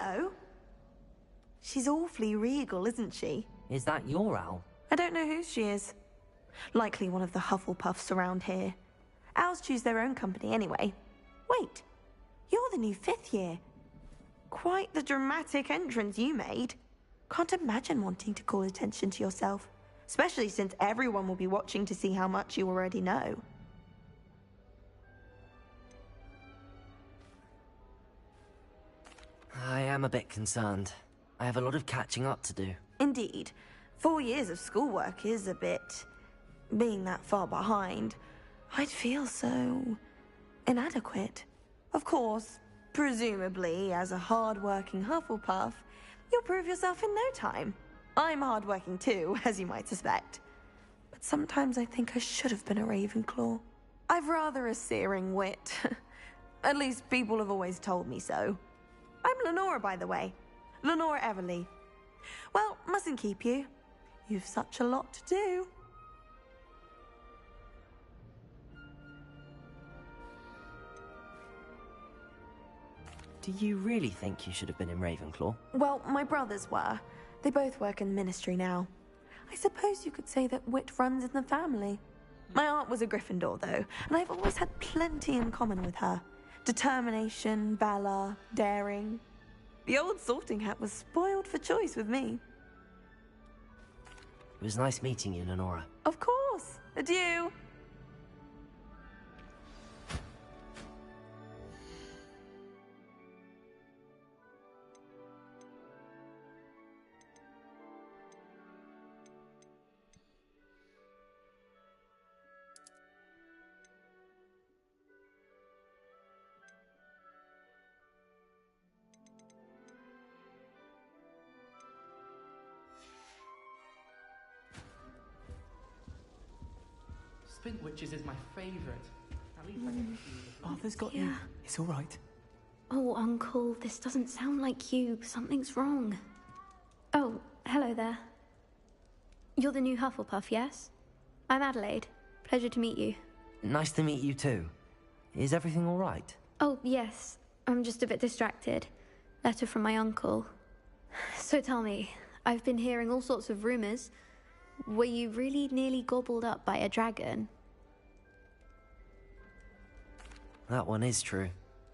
hello. She's awfully regal, isn't she? Is that your owl? I don't know whose she is. Likely one of the Hufflepuffs around here. Owls choose their own company anyway. Wait, you're the new 5th year. Quite the dramatic entrance you made. Can't imagine wanting to call attention to yourself, especially since everyone will be watching to see how much you already know. I am a bit concerned. I have a lot of catching up to do. Indeed. 4 years of schoolwork is a bit... being that far behind, I'd feel so... inadequate. Of course, presumably, as a hard-working Hufflepuff, you'll prove yourself in no time. I'm hard-working too, as you might suspect. But sometimes I think I should have been a Ravenclaw. I've rather a searing wit. At least people have always told me so. I'm Lenora, by the way. Lenora Everly. Well, mustn't keep you. You've such a lot to do. Do you really think you should have been in Ravenclaw? Well, my brothers were. They both work in the ministry now. I suppose you could say that wit runs in the family. My aunt was a Gryffindor, though, and I've always had plenty in common with her. Determination, valor, daring. The old sorting hat was spoiled for choice with me. It was nice meeting you, Lenora. Of course. Adieu. Spint Witches is my favourite. At least I get to see the Arthur's got you. It's all right. Oh, Uncle, this doesn't sound like you. Something's wrong. Oh, hello there. You're the new Hufflepuff, yes? I'm Adelaide. Pleasure to meet you. Nice to meet you too. Is everything all right? Oh, yes. I'm just a bit distracted. Letter from my uncle. So tell me, I've been hearing all sorts of rumours. Were you really nearly gobbled up by a dragon? That one is true.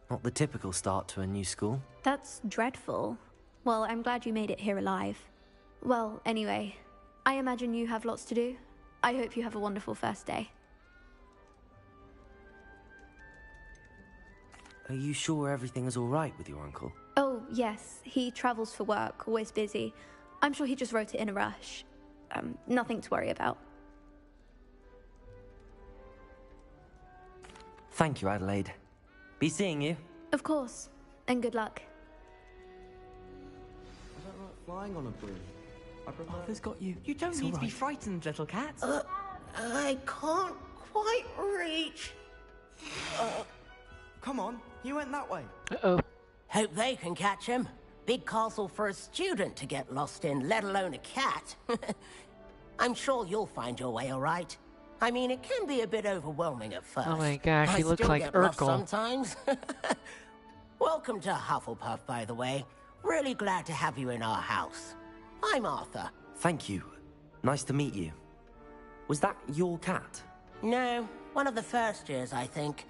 Not the typical start to a new school. That's dreadful. Well, I'm glad you made it here alive. Well, anyway, I imagine you have lots to do. I hope you have a wonderful first day. Are you sure everything is all right with your uncle? Oh, yes. He travels for work, always busy. I'm sure he just wrote it in a rush. Nothing to worry about. Thank you, Adelaide. Be seeing you. Of course. And good luck. I don't like flying on a broom. I prefer... Arthur's got you. You don't It's need all to be right. frightened, little cat. I can't quite reach. Come on, you went that way. Uh-oh. Hope they can catch him. Big castle for a student to get lost in, let alone a cat. I'm sure you'll find your way all right. I mean, it can be a bit overwhelming at first. Oh my gosh, I he looks still like get lost Urkel. sometimes. Welcome to Hufflepuff, by the way. Really glad to have you in our house. I'm Arthur. Thank you. Nice to meet you. Was that your cat? No, one of the first years, I think.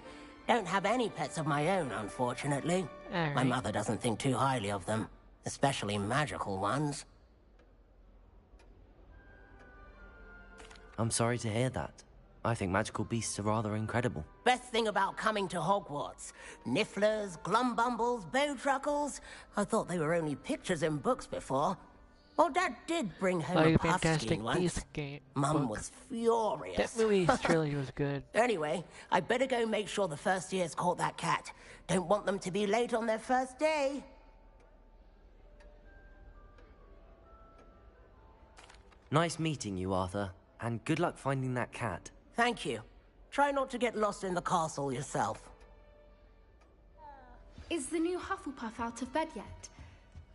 Don't have any pets of my own, unfortunately. All My right. mother doesn't think too highly of them, especially magical ones. I'm sorry to hear that. I think magical beasts are rather incredible. Best thing about coming to Hogwarts. Nifflers, Glumbumbles, Bowtruckles. I thought they were only pictures in books before. Well, Dad did bring home Like a a Fantastic Puffskein once. Beasts game. Mum book. was furious. That movie's trilogy was good. Anyway, I better go make sure the first year's caught that cat. Don't want them to be late on their first day. Nice meeting you, Arthur. And good luck finding that cat. Thank you. Try not to get lost in the castle yourself. Is the new Hufflepuff out of bed yet?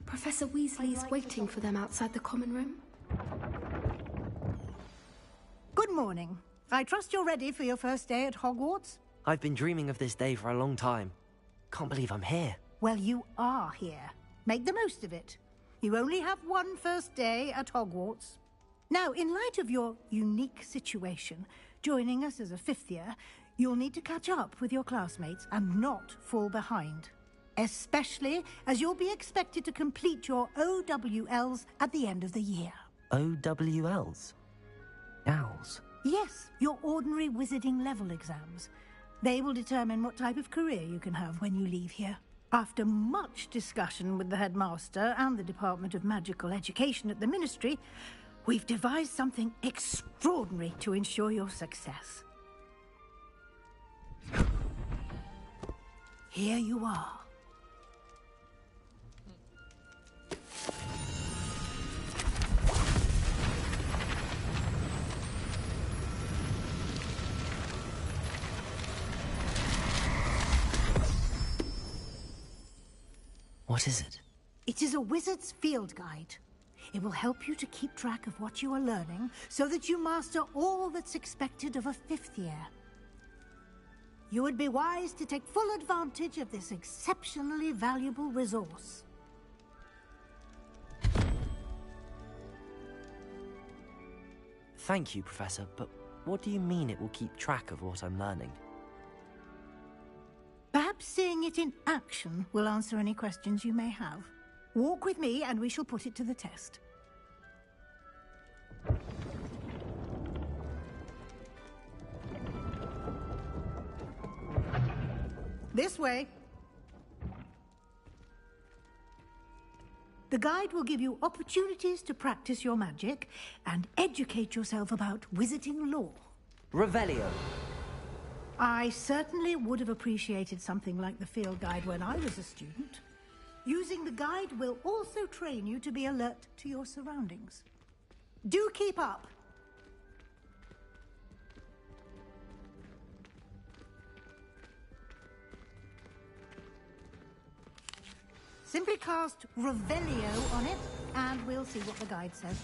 Professor Weasley's waiting for them outside the common room. Good morning. I trust you're ready for your first day at Hogwarts? I've been dreaming of this day for a long time. Can't believe I'm here. Well, you are here. Make the most of it. You only have one first day at Hogwarts. Now, in light of your unique situation, joining us as a fifth year, you'll need to catch up with your classmates and not fall behind. Especially as you'll be expected to complete your OWLs at the end of the year. OWLs? Owls? Yes, your ordinary wizarding level exams. They will determine what type of career you can have when you leave here. After much discussion with the headmaster and the Department of Magical Education at the Ministry, we've devised something extraordinary to ensure your success. Here you are. What is it? It is a wizard's field guide. It will help you to keep track of what you are learning so that you master all that's expected of a fifth year. You would be wise to take full advantage of this exceptionally valuable resource. Thank you, Professor, but what do you mean it will keep track of what I'm learning? Perhaps seeing it in action will answer any questions you may have. Walk with me and we shall put it to the test. This way. The guide will give you opportunities to practice your magic and educate yourself about wizarding lore. Revelio. I certainly would have appreciated something like the field guide when I was a student. Using the guide will also train you to be alert to your surroundings. Do keep up! Simply cast Revelio on it, and we'll see what the guide says.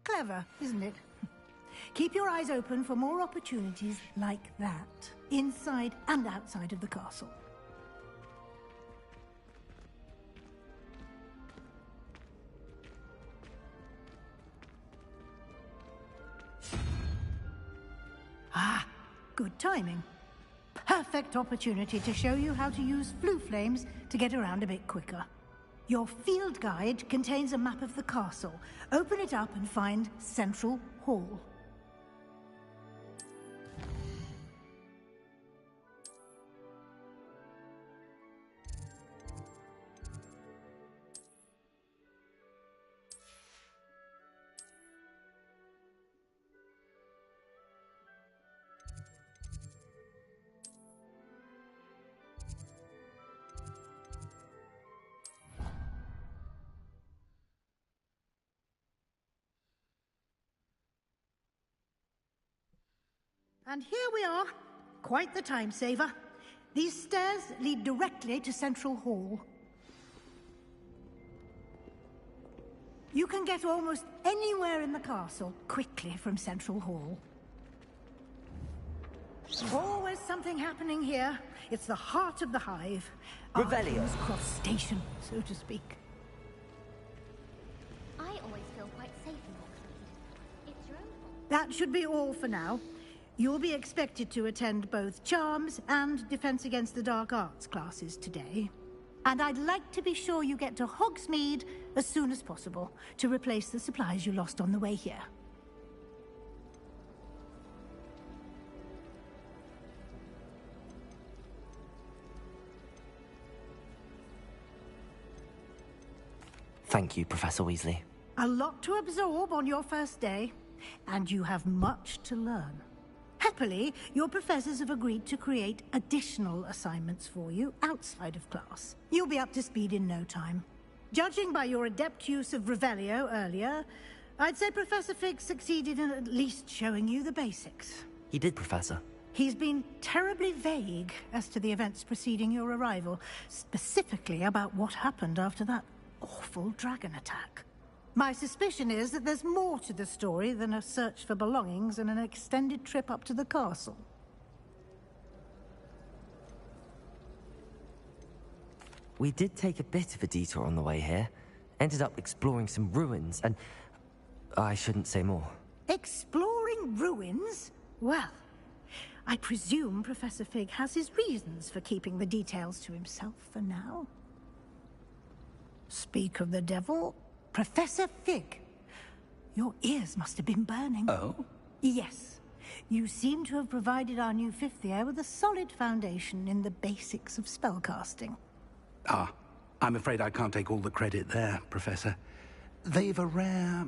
Clever, isn't it? Keep your eyes open for more opportunities like that, inside and outside of the castle. Ah, good timing. Perfect opportunity to show you how to use flue flames to get around a bit quicker. Your field guide contains a map of the castle. Open it up and find Central Hall. And here we are. Quite the time saver. These stairs lead directly to Central Hall. You can get almost anywhere in the castle quickly from Central Hall. Always something happening here. It's the heart of the hive. Revelio. Arden's Cross Station, so to speak. I always feel quite safe in Hogsmeade. It's your own fault. That should be all for now. You'll be expected to attend both Charms and Defense Against the Dark Arts classes today. And I'd like to be sure you get to Hogsmeade as soon as possible to replace the supplies you lost on the way here. Thank you, Professor Weasley. A lot to absorb on your first day, and you have much to learn. Happily, your professors have agreed to create additional assignments for you outside of class. You'll be up to speed in no time. Judging by your adept use of Revelio earlier, I'd say Professor Fig succeeded in at least showing you the basics. He did, Professor. He's been terribly vague as to the events preceding your arrival, specifically about what happened after that awful dragon attack. My suspicion is that there's more to the story than a search for belongings and an extended trip up to the castle. We did take a bit of a detour on the way here. Ended up exploring some ruins, and I shouldn't say more. Exploring ruins? Well, I presume Professor Fig has his reasons for keeping the details to himself for now. Speak of the devil, Professor Fig. Your ears must have been burning. Oh? Yes. You seem to have provided our new fifth year with a solid foundation in the basics of spellcasting. Ah, I'm afraid I can't take all the credit there, Professor. They've a rare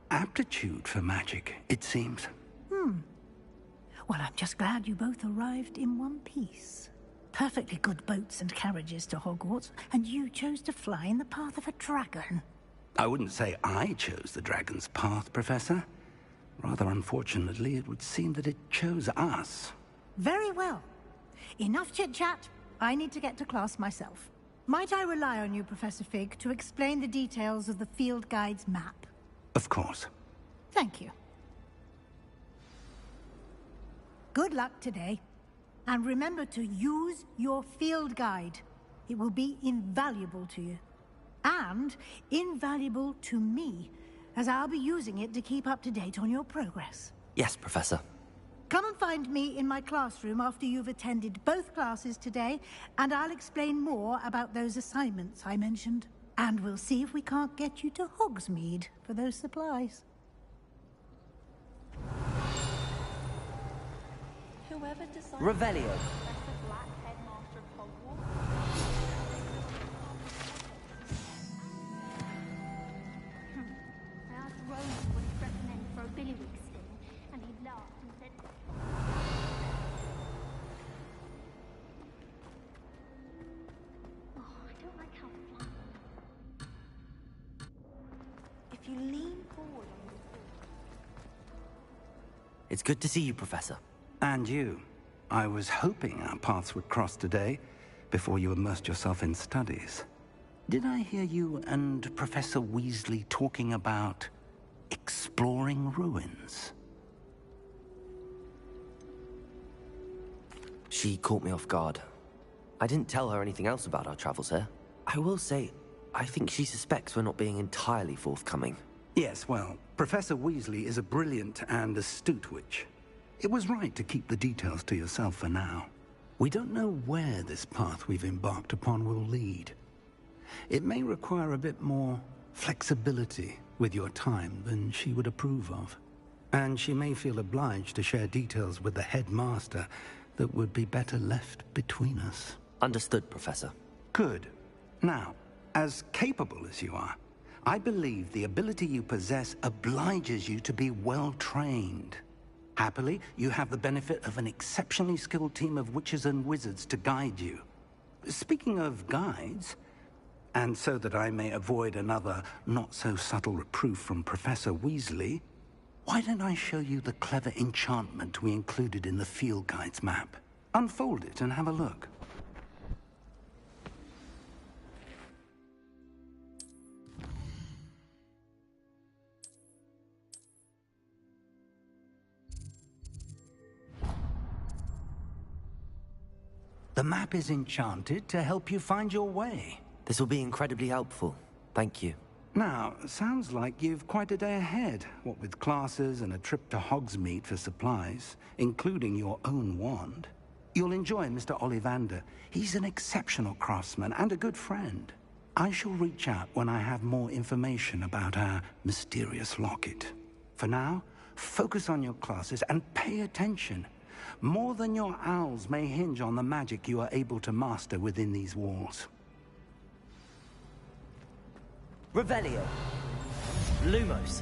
aptitude for magic, it seems. Well, I'm just glad you both arrived in one piece. Perfectly good boats and carriages to Hogwarts, and you chose to fly in the path of a dragon. I wouldn't say I chose the dragon's path, Professor. Rather unfortunately, it would seem that it chose us. Very well. Enough chit-chat. I need to get to class myself. Might I rely on you, Professor Fig, to explain the details of the field guide's map? Of course. Thank you. Good luck today. And remember to use your field guide. It will be invaluable to you. And invaluable to me, as I'll be using it to keep up to date on your progress. Yes, Professor. Come and find me in my classroom after you've attended both classes today, and I'll explain more about those assignments I mentioned. And we'll see if we can't get you to Hogsmeade for those supplies. Whoever decides... Revelio. Professor Black, headmaster of Hogwarts. I asked Rose what he'd recommend for a billywig sting, and he laughed and said... Oh, I don't like how flat... If you lean forward on your It's good to see you, Professor. And you. I was hoping our paths would cross today, before you immersed yourself in studies. Did I hear you and Professor Weasley talking about exploring ruins? She caught me off guard. I didn't tell her anything else about our travels here. I will say, I think she suspects we're not being entirely forthcoming. Yes, well, Professor Weasley is a brilliant and astute witch. It was right to keep the details to yourself for now. We don't know where this path we've embarked upon will lead. It may require a bit more flexibility with your time than she would approve of. And she may feel obliged to share details with the headmaster that would be better left between us. Understood, Professor. Good. Now, as capable as you are, I believe the ability you possess obliges you to be well trained. Happily, you have the benefit of an exceptionally skilled team of witches and wizards to guide you. Speaking of guides, and so that I may avoid another not-so-subtle reproof from Professor Weasley, why don't I show you the clever enchantment we included in the field guide's map? Unfold it and have a look. The map is enchanted to help you find your way. This will be incredibly helpful. Thank you. Now, sounds like you've quite a day ahead, what with classes and a trip to Hogsmeade for supplies, including your own wand. You'll enjoy Mr. Ollivander. He's an exceptional craftsman and a good friend. I shall reach out when I have more information about our mysterious locket. For now, focus on your classes and pay attention. More than your owls may hinge on the magic you are able to master within these walls. Revelio. Lumos.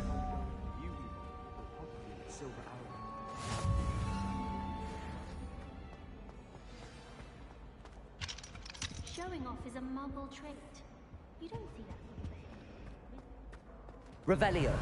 Showing off is a muggle trait. You don't see that sort of behavior. Revelio.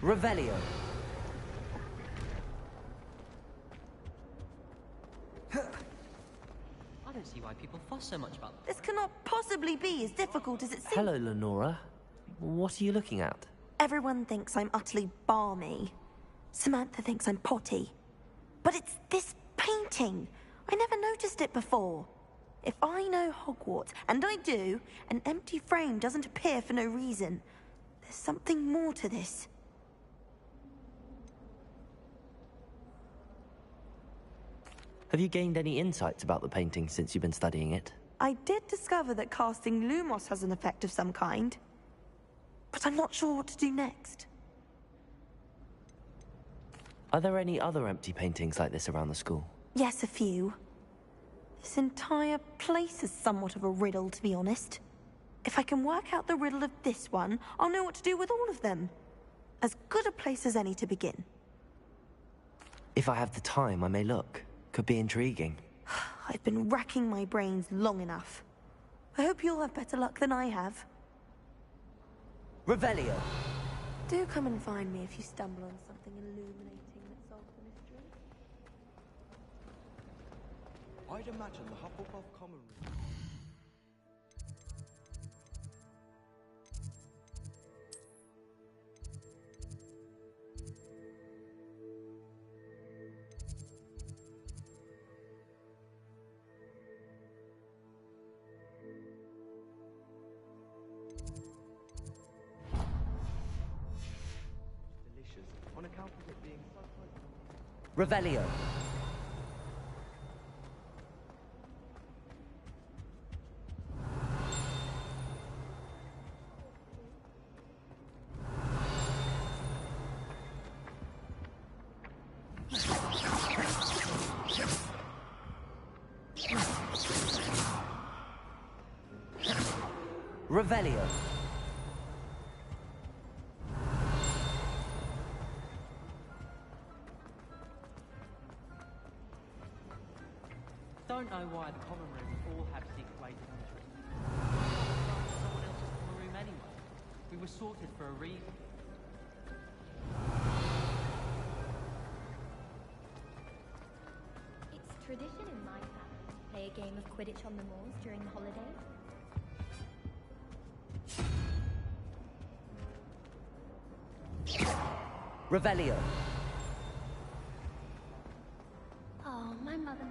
Revelio. I don't see why people fuss so much about This cannot possibly be as difficult as it seems. Hello, Lenora. What are you looking at? Everyone thinks I'm utterly balmy. Samantha thinks I'm potty. But it's this painting. I never noticed it before. If I know Hogwarts, and I do, an empty frame doesn't appear for no reason. There's something more to this. Have you gained any insights about the painting since you've been studying it? I did discover that casting Lumos has an effect of some kind. But I'm not sure what to do next. Are there any other empty paintings like this around the school? Yes, a few. This entire place is somewhat of a riddle, to be honest. If I can work out the riddle of this one, I'll know what to do with all of them. As good a place as any to begin. If I have the time, I may look. Could be intriguing. I've been racking my brains long enough. I hope you'll have better luck than I have. Revelio. Do come and find me if you stumble on something illuminating that solves the mystery. I'd imagine the Hufflepuff common room. On account of it being so close. Revelio. Revelio. Don't know why the common rooms all have secret ways of entry. Someone else's common room anyway. We were sorted for a reason. It's tradition in my family to play a game of Quidditch on the moors during the holidays. Revelio. Oh, my mother.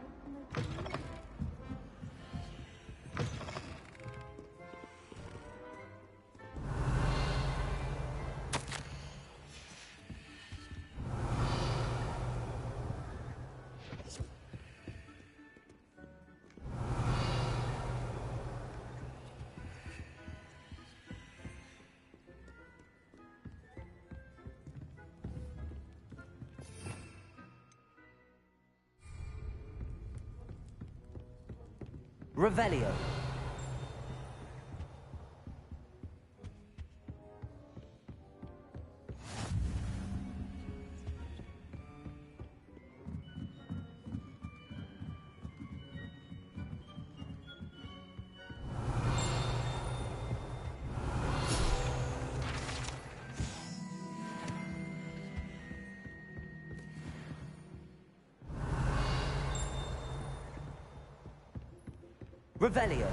Revelio. Revelio.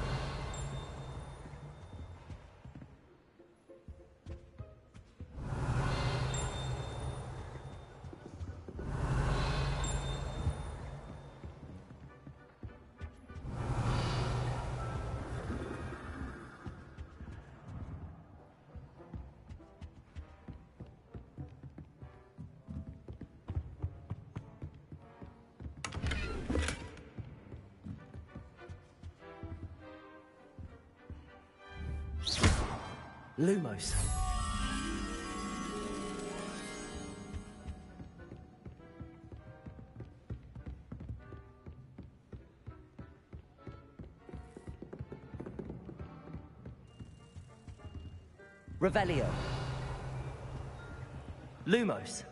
Lumos. Revelio. Lumos.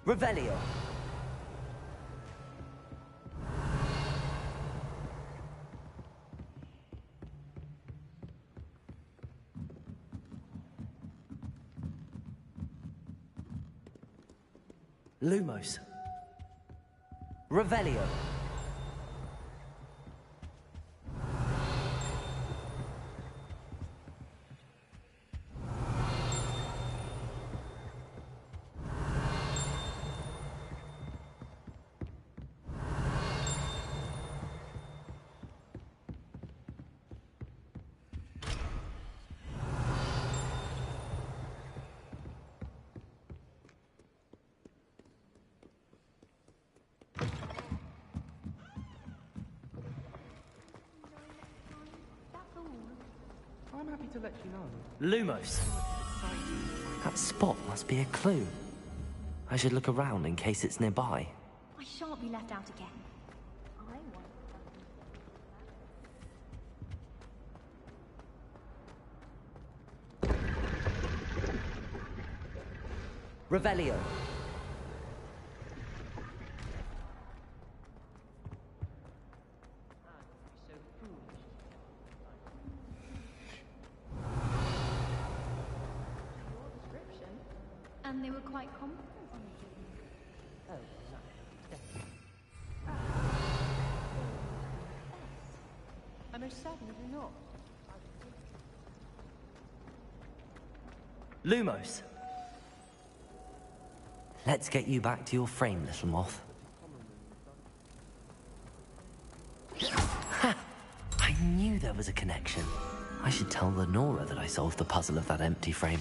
Revelio. Lumos. Revelio. I'm happy to let you know. Lumos. That spot must be a clue. I should look around in case it's nearby. I shan't be left out again. Revelio. And they were quite confident on it. I most certainly do not. Lumos. Let's get you back to your frame, little moth. Ha! I knew there was a connection. I should tell Lenora that I solved the puzzle of that empty frame.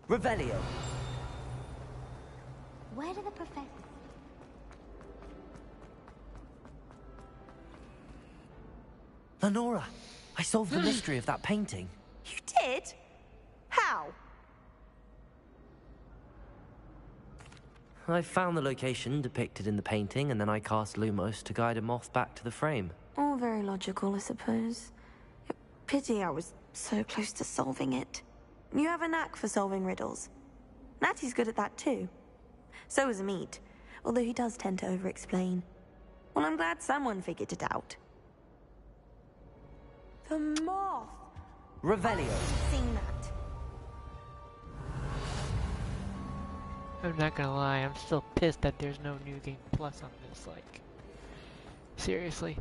Revelio. Where do the professors? Lenora, I solved the mystery of that painting. You did? How? I found the location depicted in the painting, and then I cast Lumos to guide a moth back to the frame. All very logical, I suppose. Pity I was so close to solving it. You have a knack for solving riddles. Natty's good at that too. So is Amit, although he does tend to over-explain. Well, I'm glad someone figured it out. The moth! Revelio. I've seen that. I'm not gonna lie, I'm still pissed that there's no New Game Plus on this, like... Seriously.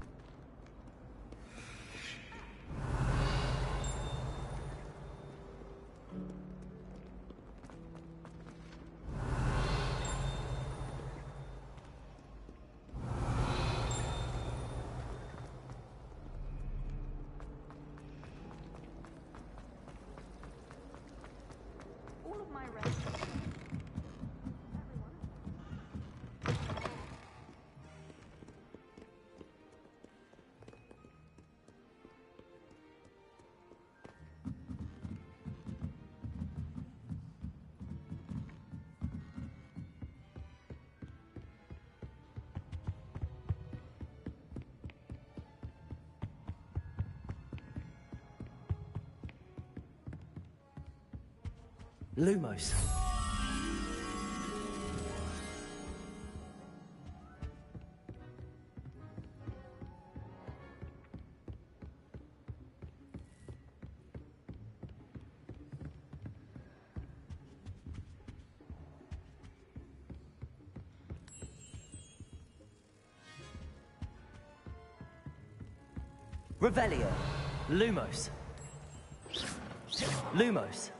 All of my rest. Lumos. Revelio. Lumos. Lumos.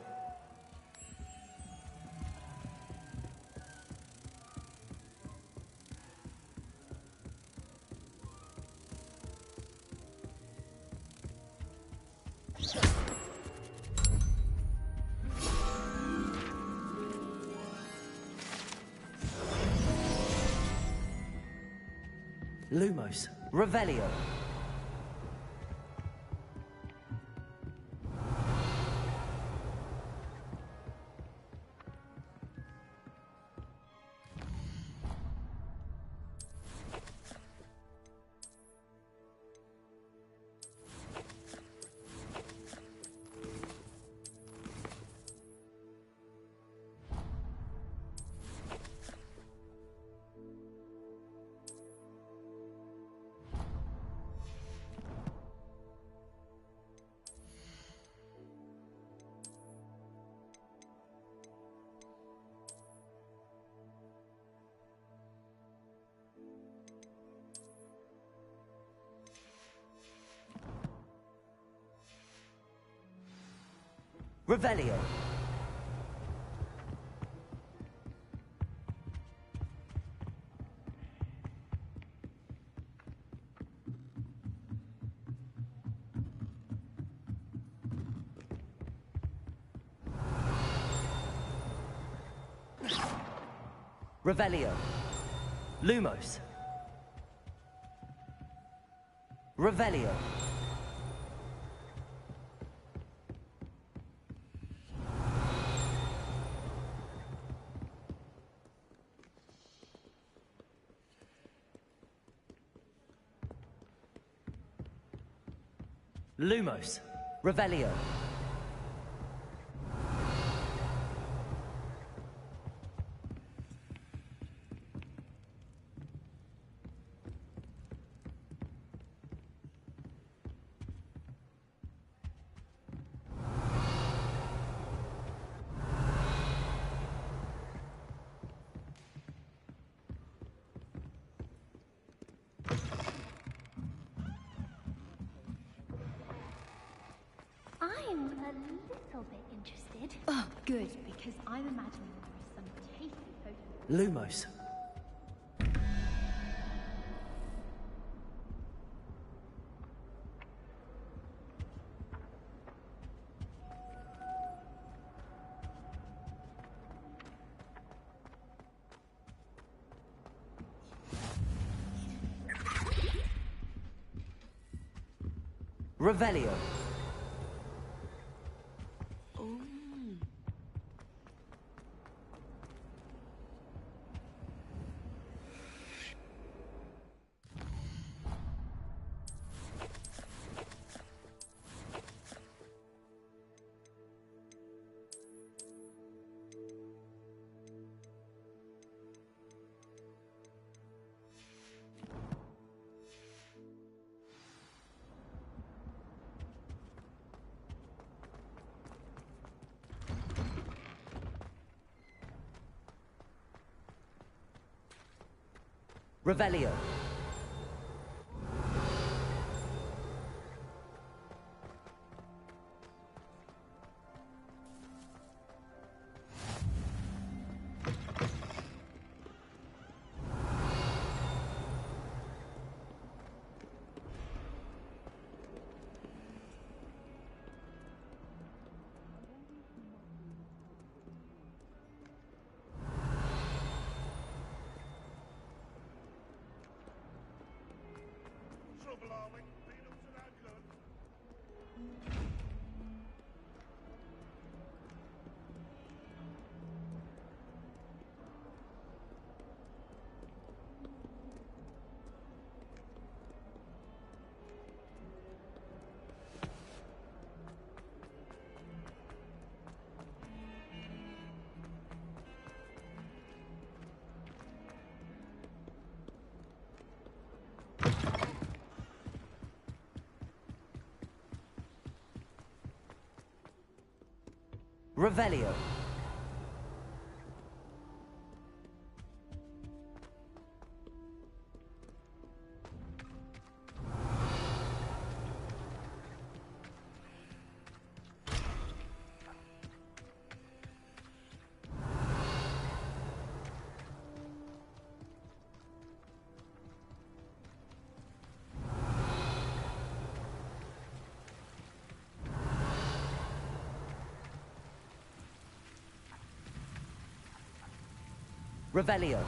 Lumos. Revelio. Revelio. Revelio. Lumos. Revelio. Lumos. Revelio. I'm a little bit interested. Oh, good, because I'm imagining there is some tasty potion. Lumos. Revelio. Revelio. Revelio. Revelio.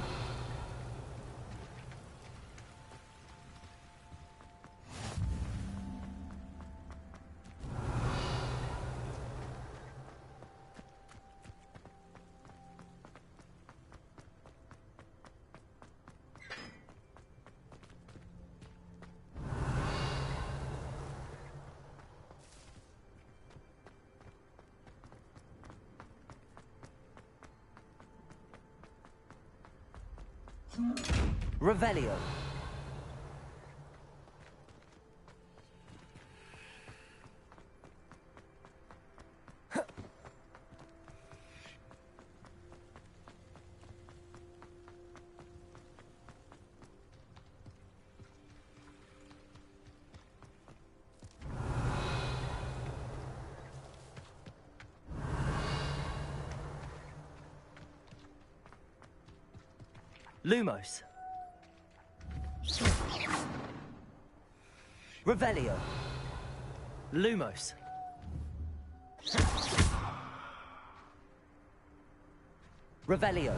Revelio. Lumos. Revelio. Lumos. Revelio.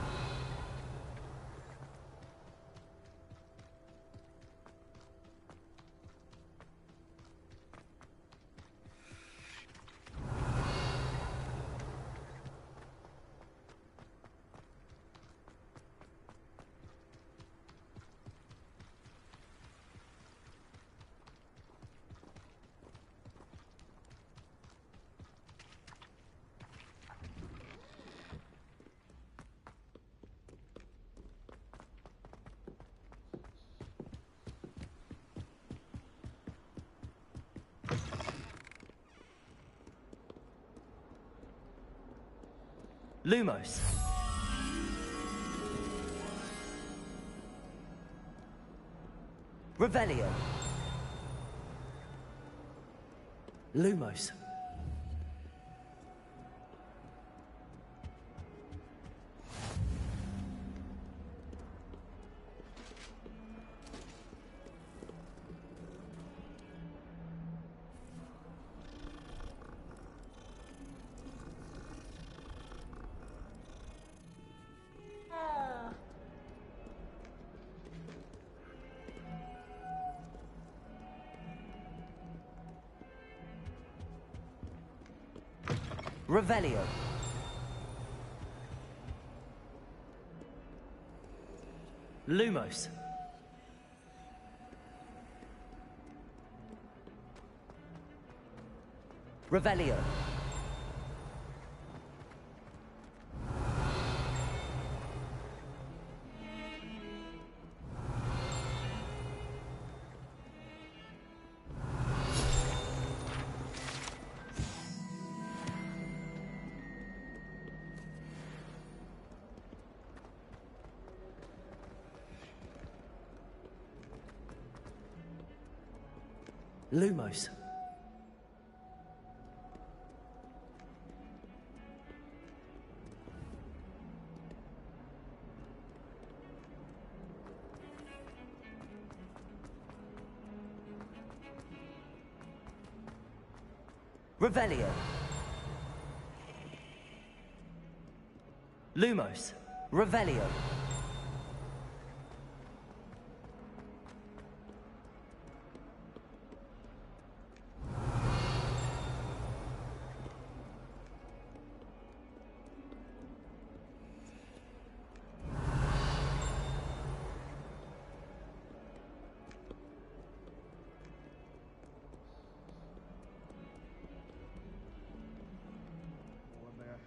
Lumos. Revelio. Lumos. Revelio. Lumos. Revelio. Lumos. Revelio. Lumos. Revelio.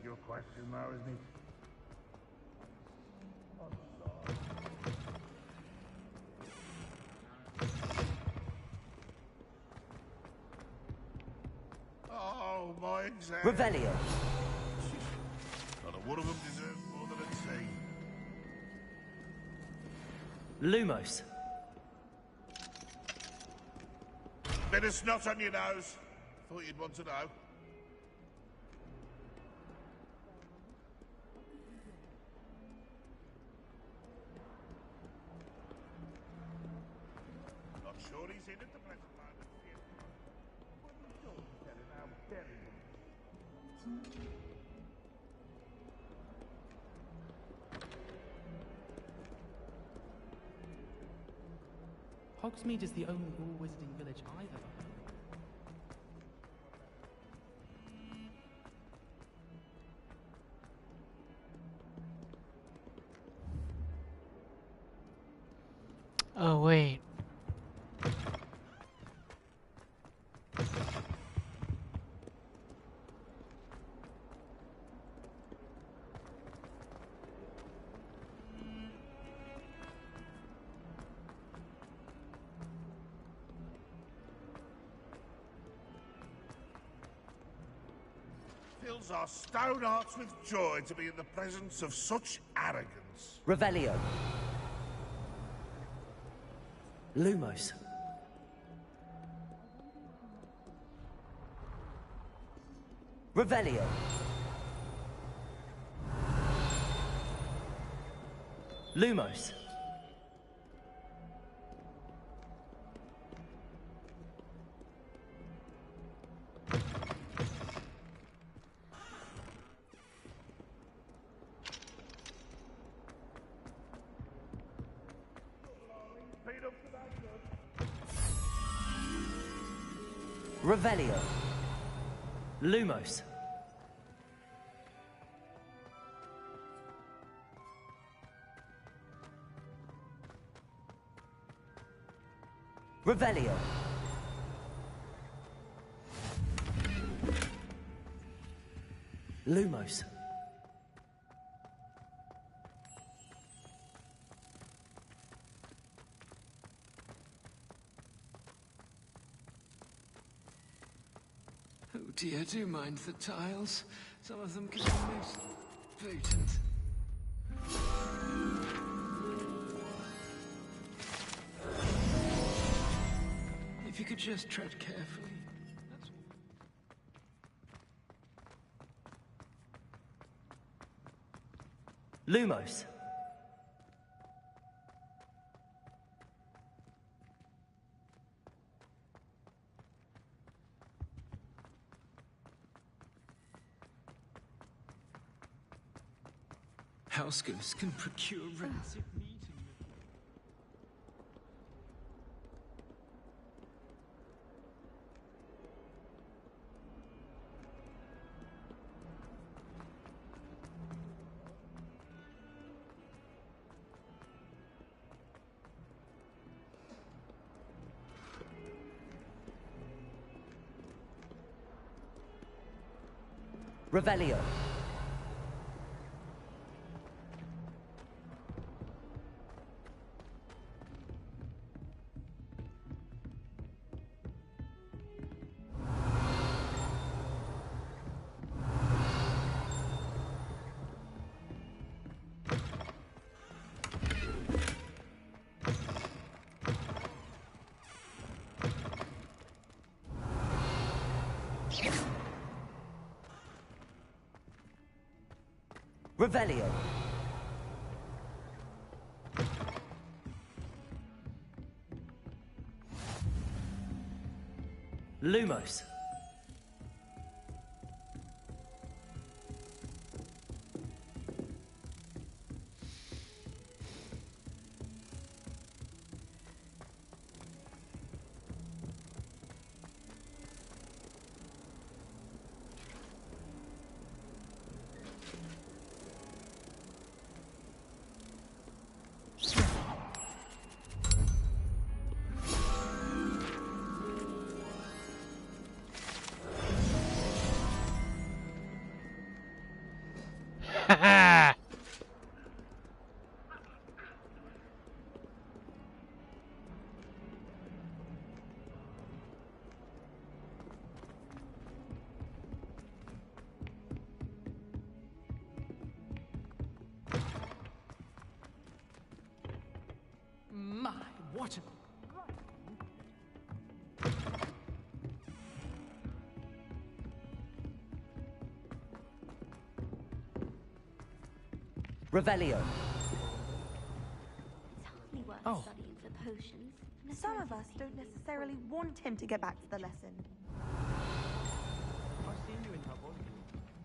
Your question now, isn't it? Oh, my exam. Revelio. Not a one of them deserves more than a tea. Lumos. Bit of snot on your nose. Thought you'd want to know. Not sure he's in at the present moment. What are you talking about? How very Hogsmeade is the only all-wizarding village I've ever heard of. Oh, wait. fills our stone hearts with joy to be in the presence of such arrogance. Revelio. Lumos. Revelio. Lumos. Revelio. Lumos. Revelio. Lumos. Oh dear, do mind the tiles. Some of them can be most potent. If you could just tread carefully. That's all. Lumos. House ghosts can procure rancid meat and... Revelio. Revelio. Lumos. My, what a... Revelio. It's hardly worth studying for potions. Some of us don't necessarily want him to get back to the lesson. I've seen you in Hogwarts.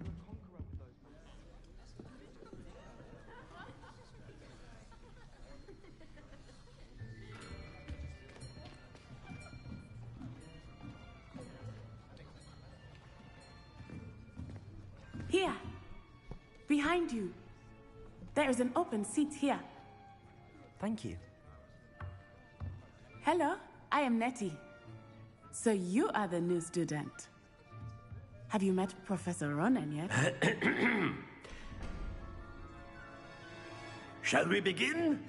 You're a conqueror with those Here, behind you. There is an open seat here. Thank you. Hello, I am Nettie. So you are the new student. Have you met Professor Ronan yet? Shall we begin?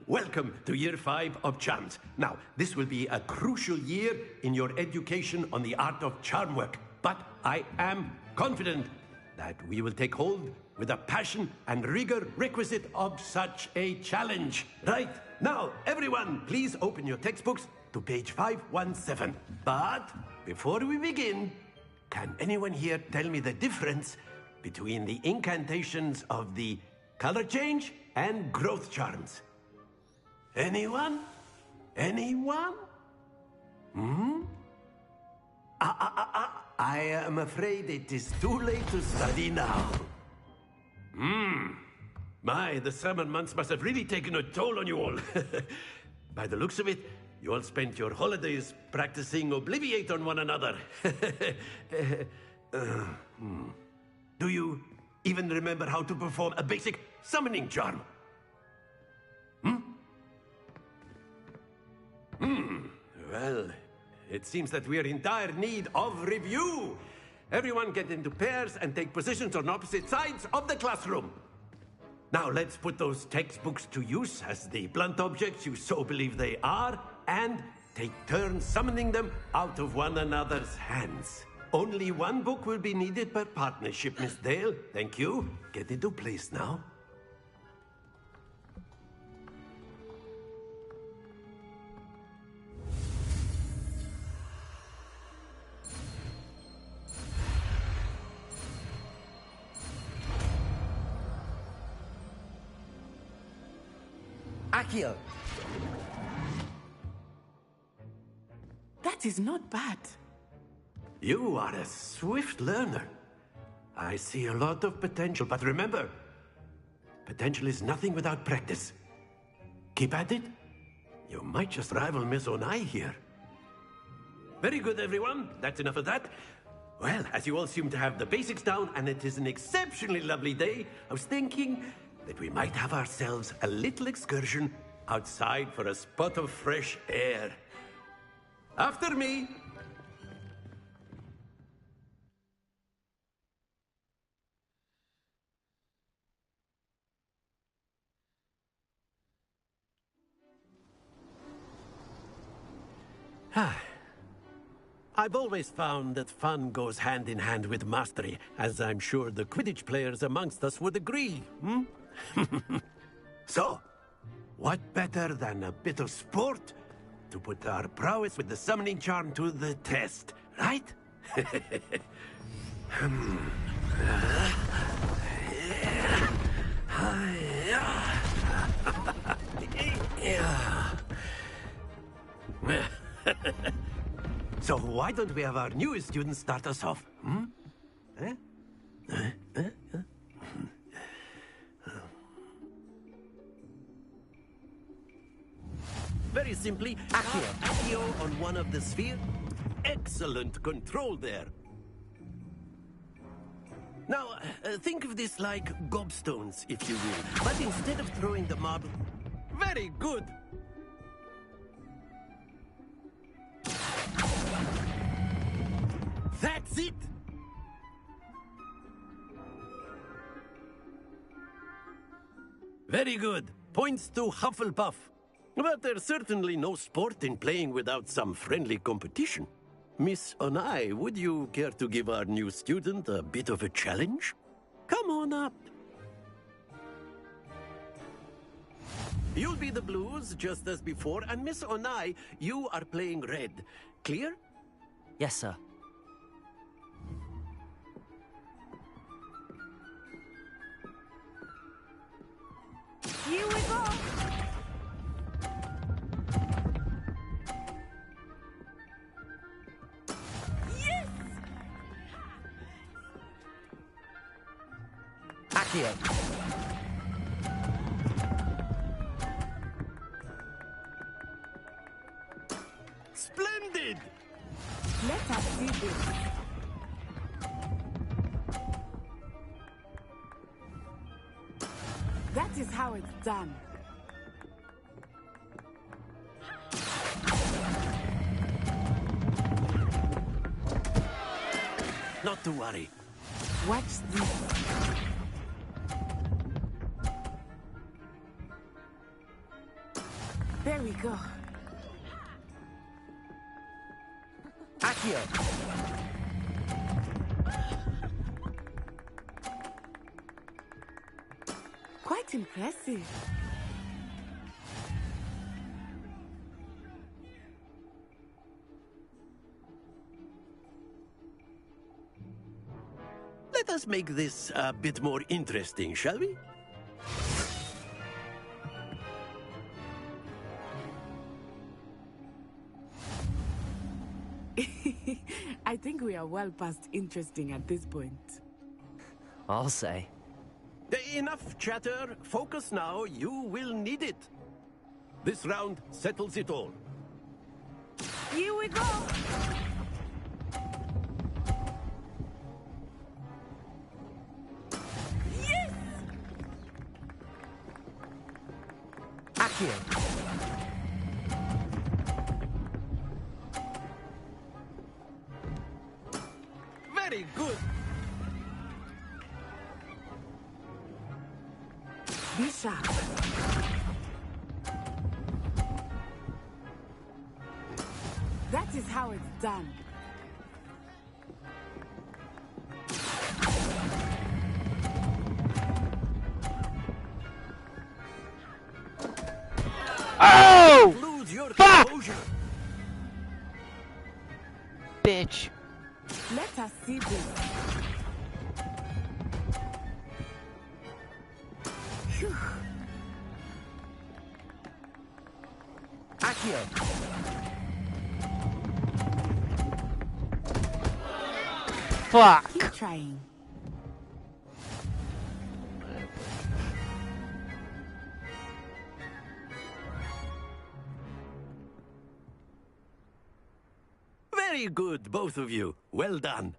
Welcome to Year 5 of Charms. Now, this will be a crucial year in your education on the art of charm work. But I am confident that we will take hold with the passion and rigor requisite of such a challenge. Right, now, everyone, please open your textbooks to page 517. But before we begin, can anyone here tell me the difference between the incantations of the color change and growth charms? Anyone? Anyone? I am afraid it is too late to study now. My, the summer months must have really taken a toll on you all. By the looks of it, you all spent your holidays practicing Obliviate on one another. Do you even remember how to perform a basic summoning charm? Well, it seems that we are in dire need of review. Everyone get into pairs and take positions on opposite sides of the classroom. Now let's put those textbooks to use as the blunt objects you so believe they are, and take turns summoning them out of one another's hands. Only one book will be needed per partnership, Miss Dale. Thank you. Get into place now. Accio. That is not bad. You are a swift learner. I see a lot of potential, but remember, potential is nothing without practice. Keep at it. You might just rival Miss Onai here. Very good, everyone. That's enough of that. Well, as you all seem to have the basics down, and it is an exceptionally lovely day, I was thinking that we might have ourselves a little excursion outside for a spot of fresh air. After me. I've always found that fun goes hand in hand with mastery, as I'm sure the Quidditch players amongst us would agree, So, what better than a bit of sport to put our prowess with the summoning charm to the test, right? So why don't we have our newest student start us off? Hmm? Very simply, Accio on one of the spheres. Excellent control there. Now, think of this like gobstones, if you will. But instead of throwing the marble... Very good! That's it! Very good. Points to Hufflepuff. But there's certainly no sport in playing without some friendly competition. Miss Onai, would you care to give our new student a bit of a challenge? Come on up. You'll be the blues, just as before, and Miss Onai, you are playing red. Clear? Yes, sir. Here we go! Yes! Accio. Splendid! Let us see this. That is how it's done. Not to worry. Watch this. There we go. Accio. Quite impressive. Let us make this a bit more interesting, shall we? I think we are well past interesting at this point. I'll say. Enough chatter. Focus now. You will need it. This round settles it all. Here we go! Yes! Accio. Very good. Be sharp. That is how it's done. Oh! Lose your Fuck! composure. Bitch. Let us see this. Phew. Accio. Fuck. Keep trying. Very good, both of you. Well done.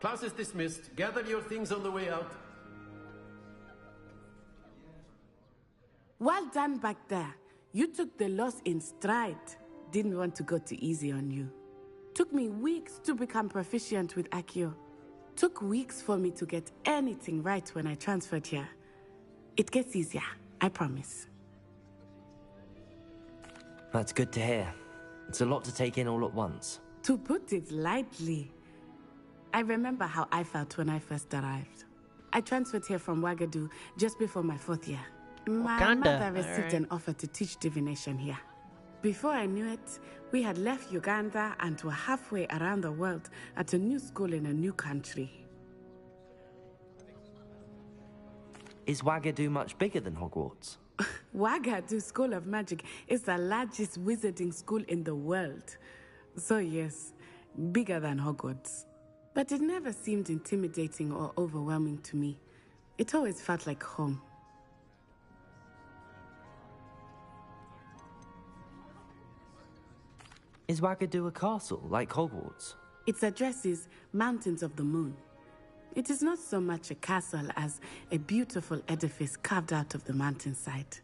Class is dismissed. Gather your things on the way out. Well done back there. You took the loss in stride. Didn't want to go too easy on you. Took me weeks to become proficient with Accio. Took weeks for me to get anything right when I transferred here. It gets easier, I promise. That's good to hear. It's a lot to take in all at once. To put it lightly, I remember how I felt when I first arrived. I transferred here from Wagadu just before my 4th year. My Wakanda, mother received alright. an offer to teach divination here. Before I knew it, we had left Uganda and were halfway around the world at a new school in a new country. Is Wagadu much bigger than Hogwarts? Wagadu School of Magic is the largest wizarding school in the world. So yes, bigger than Hogwarts. But it never seemed intimidating or overwhelming to me. It always felt like home. Is Wagadu a castle, like Hogwarts? Its address is Mountains of the Moon. It is not so much a castle as a beautiful edifice carved out of the mountainside.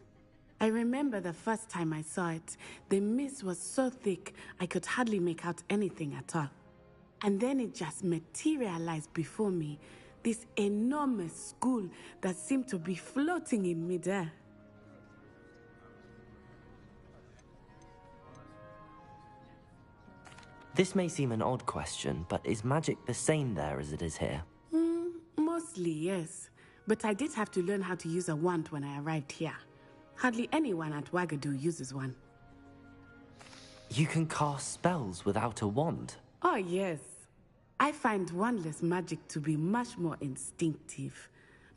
I remember the first time I saw it, the mist was so thick I could hardly make out anything at all. And then it just materialized before me, this enormous school that seemed to be floating in midair. This may seem an odd question, but is magic the same there as it is here? Mostly, yes. But I did have to learn how to use a wand when I arrived here. Hardly anyone at Wagadu uses one. You can cast spells without a wand? Oh, yes. I find wandless magic to be much more instinctive.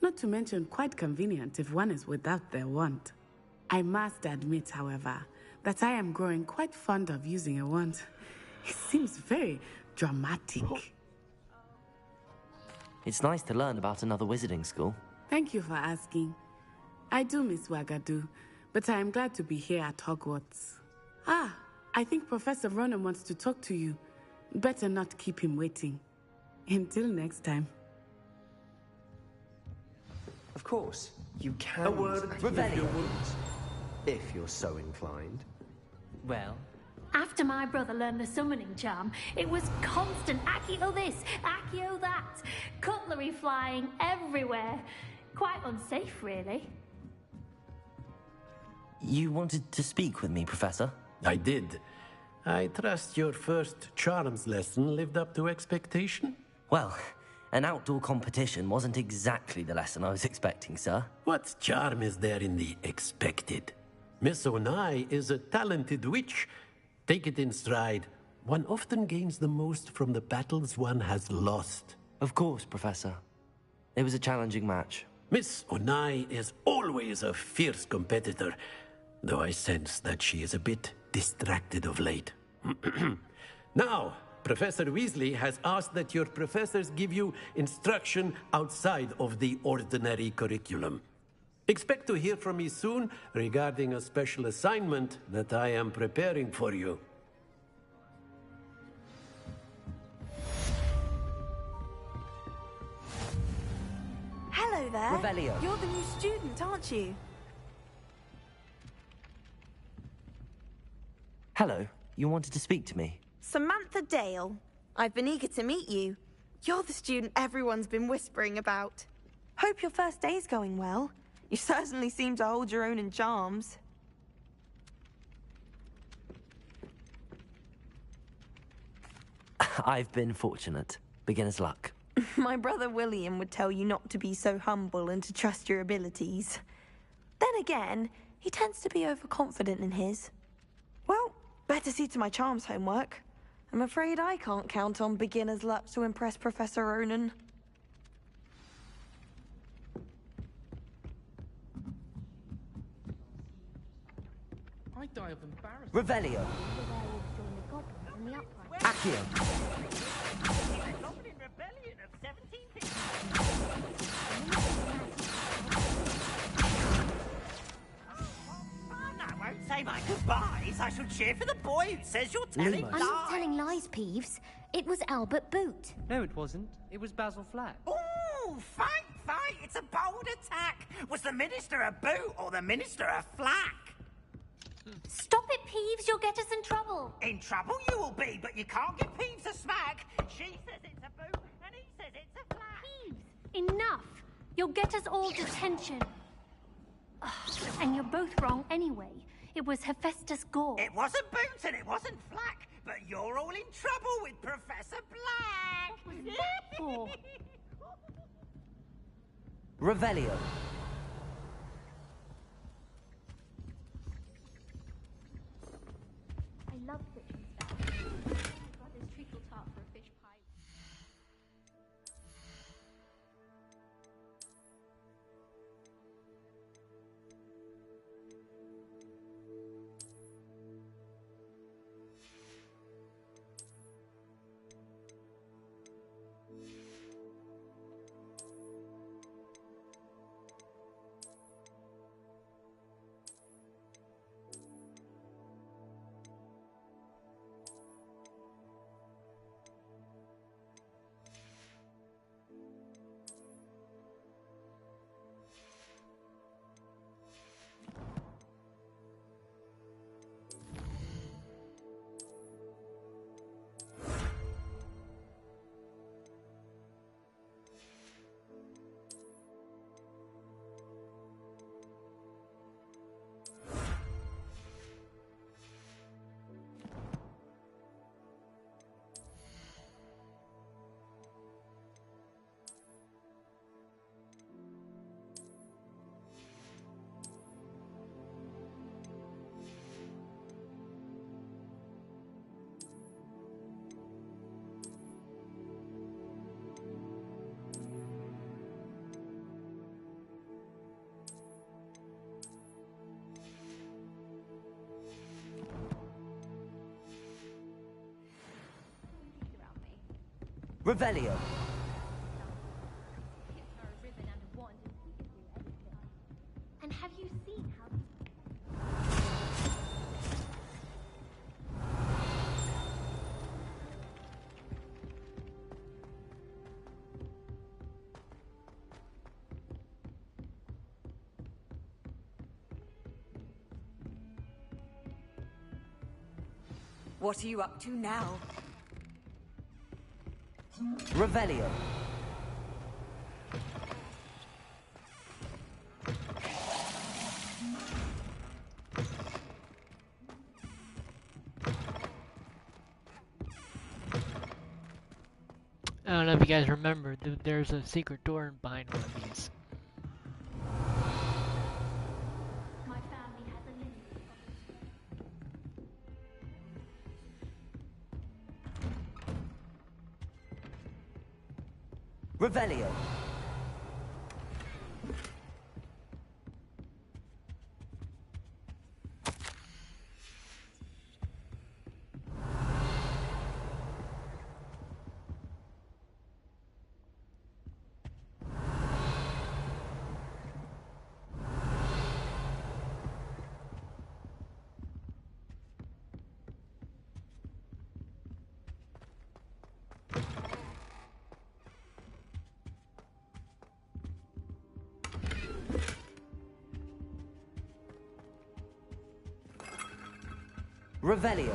Not to mention quite convenient if one is without their wand. I must admit, however, that I am growing quite fond of using a wand. It seems very dramatic. It's nice to learn about another wizarding school. Thank you for asking. I do miss Wagadu, but I am glad to be here at Hogwarts. Ah, I think Professor Ronan wants to talk to you. Better not keep him waiting. Until next time. Of course, you can. A word use of if you're, if you're so inclined. Well, After my brother learned the summoning charm, it was constant Accio this, Accio that. Cutlery flying everywhere. Quite unsafe, really. You wanted to speak with me, Professor? I did. I trust your first charms lesson lived up to expectation? Well, an outdoor competition wasn't exactly the lesson I was expecting, sir. What charm is there in the expected? Miss Onai is a talented witch. Take it in stride. One often gains the most from the battles one has lost. Of course, Professor. It was a challenging match. Miss Onai is always a fierce competitor, though I sense that she is a bit distracted of late. Now, Professor Weasley has asked that your professors give you instruction outside of the ordinary curriculum. Expect to hear from me soon regarding a special assignment that I am preparing for you. Hello there. Revelio. You're the new student, aren't you? Hello. You wanted to speak to me? Samantha Dale. I've been eager to meet you. You're the student everyone's been whispering about. Hope your first day's going well. You certainly seem to hold your own in charms. I've been fortunate. Beginner's luck. My brother William would tell you not to be so humble and to trust your abilities. Then again, he tends to be overconfident in his. Well, better see to my charms homework. I'm afraid I can't count on beginner's luck to impress Professor Ronan. I die of embarrassment. Revelio. Accio. Say my goodbyes. I shall cheer for the boy who says you're telling lies. I'm not telling lies, Peeves. It was Albert Boot. no, it wasn't. It was Basil Flack. Ooh, fight! It's a bold attack. Was the minister a boot or the minister a flack? Stop it, Peeves. You'll get us in trouble. In trouble you will be, but you can't give Peeves a smack. She says it's a boot and he says it's a flack. Peeves, enough. You'll get us all detention. Ugh, and you're both wrong anyway. It was Hephaestus Gore. It wasn't boot and it wasn't flack, but you're all in trouble with Professor Black. What was that for? Revelio. Revelio. And have you seen how... What are you up to now? Revelio. I don't know if you guys remember, there's a secret door behind one of these. My family has a limit. Revelio. Revelio.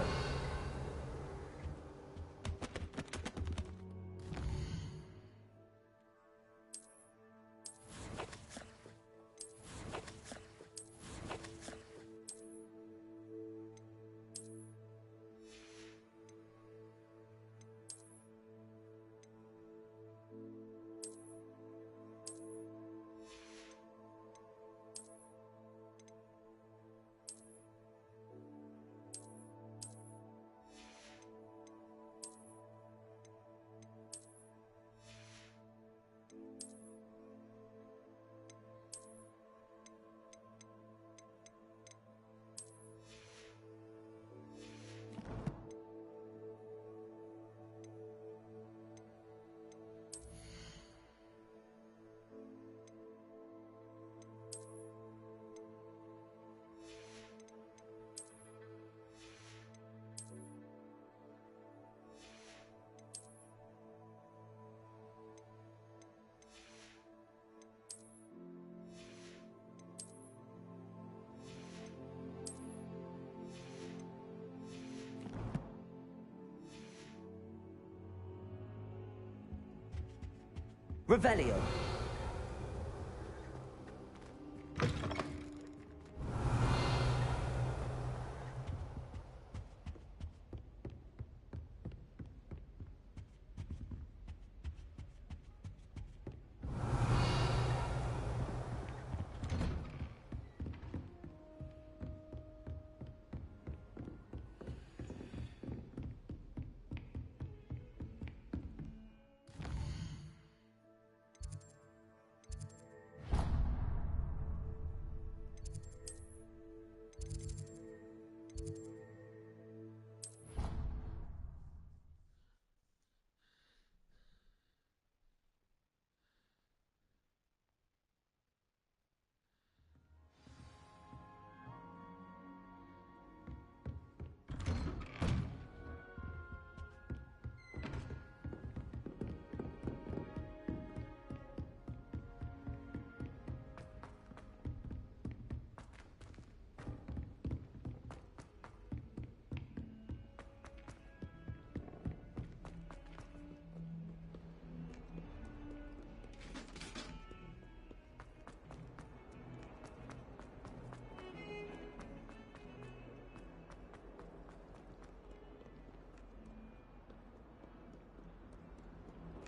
Revelio.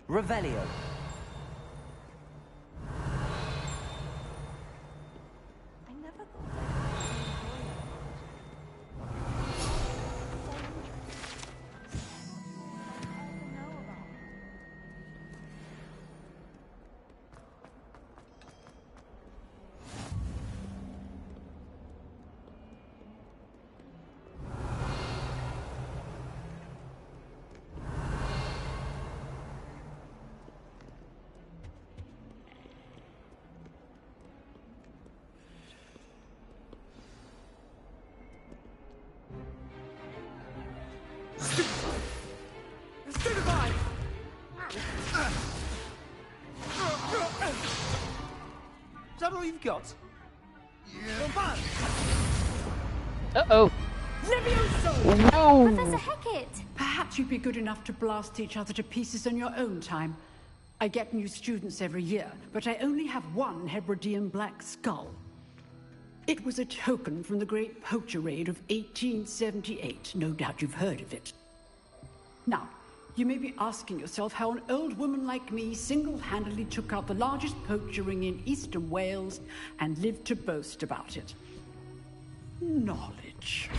Revelio. I never thought I'd Is that all you've got? Yeah. Uh-oh. Levioso! Whoa! Professor Hackett! Perhaps you'd be good enough to blast each other to pieces on your own time. I get new students every year, but I only have one Hebridean black skull. It was a token from the Great Poacher Raid of 1878. No doubt you've heard of it. Now, you may be asking yourself how an old woman like me single-handedly took out the largest poacher ring in eastern Wales and lived to boast about it. Knowledge.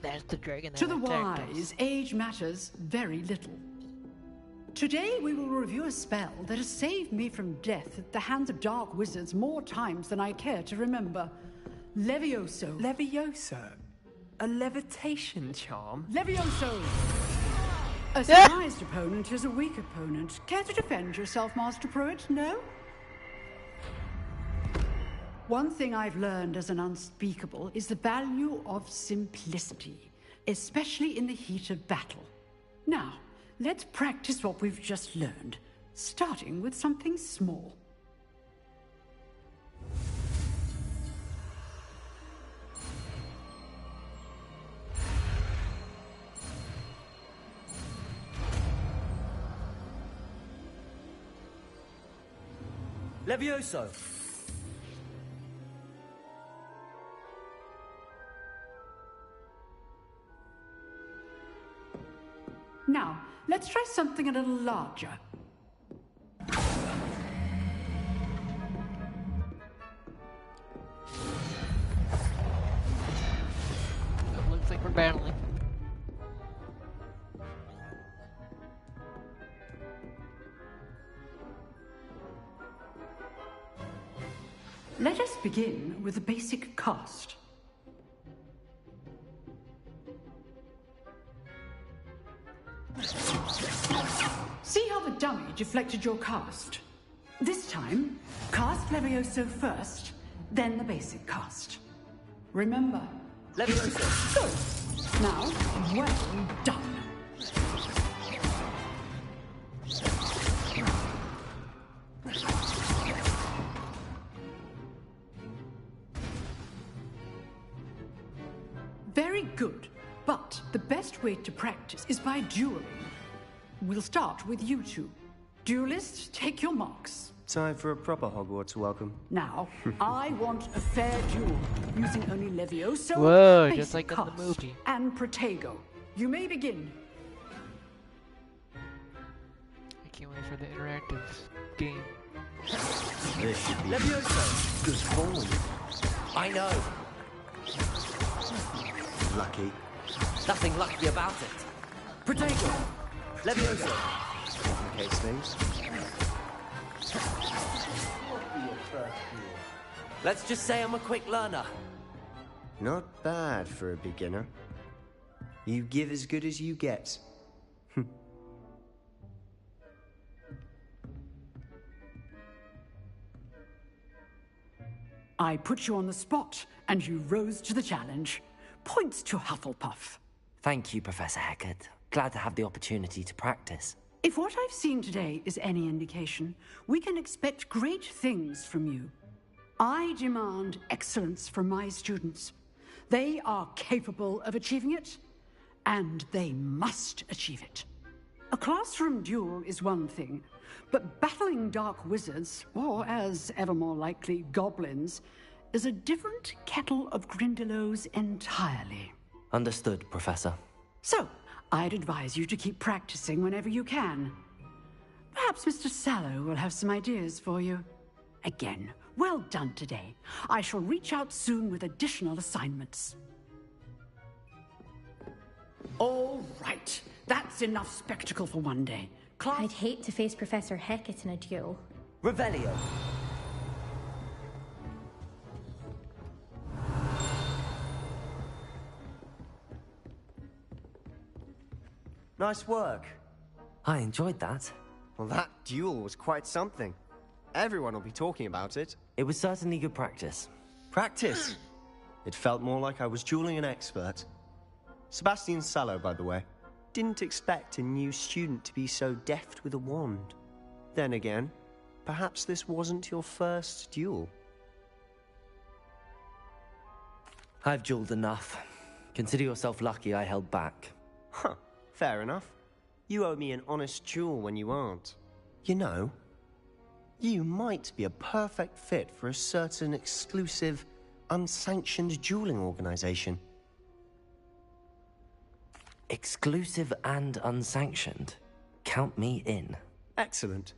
There's the dragon. To the wise, age matters very little. Today we will review a spell that has saved me from death at the hands of dark wizards more times than I care to remember. Levioso. Levioso? A levitation charm? Levioso! A surprised opponent is a weak opponent. Care to defend yourself, Master Pruitt? No? One thing I've learned as an unspeakable is the value of simplicity, especially in the heat of battle. Now, let's practice what we've just learned, starting with something small. Levioso! Now, let's try something a little larger. It looks like we're battling. Let us begin with the basic cast. See how the dummy deflected your cast? This time, cast Levioso first, then the basic cast. Remember, Levioso! Good. Now, well done. Very good, but the best way to practice is by dueling. We'll start with you two. Duelists, take your marks. Time for a proper Hogwarts welcome. Now, I want a fair duel, using only Levioso, Whoa, basic just like in the cast, movie. and Protego. You may begin. I can't wait for the interactive game. This should be Levioso! good form. I know. Lucky. Nothing lucky about it. Protego! Levioso! Complicates things. Let's just say I'm a quick learner. Not bad for a beginner. You give as good as you get. I put you on the spot, and you rose to the challenge. Points to Hufflepuff. Thank you, Professor Hackett. Glad to have the opportunity to practice. If what I've seen today is any indication, we can expect great things from you. I demand excellence from my students. They are capable of achieving it, and they must achieve it. A classroom duel is one thing, but battling dark wizards, or as ever more likely, goblins, is a different kettle of Grindylows entirely. Understood, Professor. So, I'd advise you to keep practicing whenever you can. Perhaps Mr. Sallow will have some ideas for you. Again, well done today. I shall reach out soon with additional assignments. All right, that's enough spectacle for one day. I'd hate to face Professor Hackett in a duel. Revelio. Nice work. I enjoyed that. Well, that duel was quite something. Everyone will be talking about it. It was certainly good practice. Practice? It felt more like I was dueling an expert. Sebastian Sallow, by the way. Didn't expect a new student to be so deft with a wand. Then again, Perhaps this wasn't your first duel. I've dueled enough. Consider yourself lucky I held back. Huh, fair enough. You owe me an honest duel when you aren't. You know, you might be a perfect fit for a certain exclusive, unsanctioned dueling organization. Exclusive and unsanctioned? Count me in. Excellent.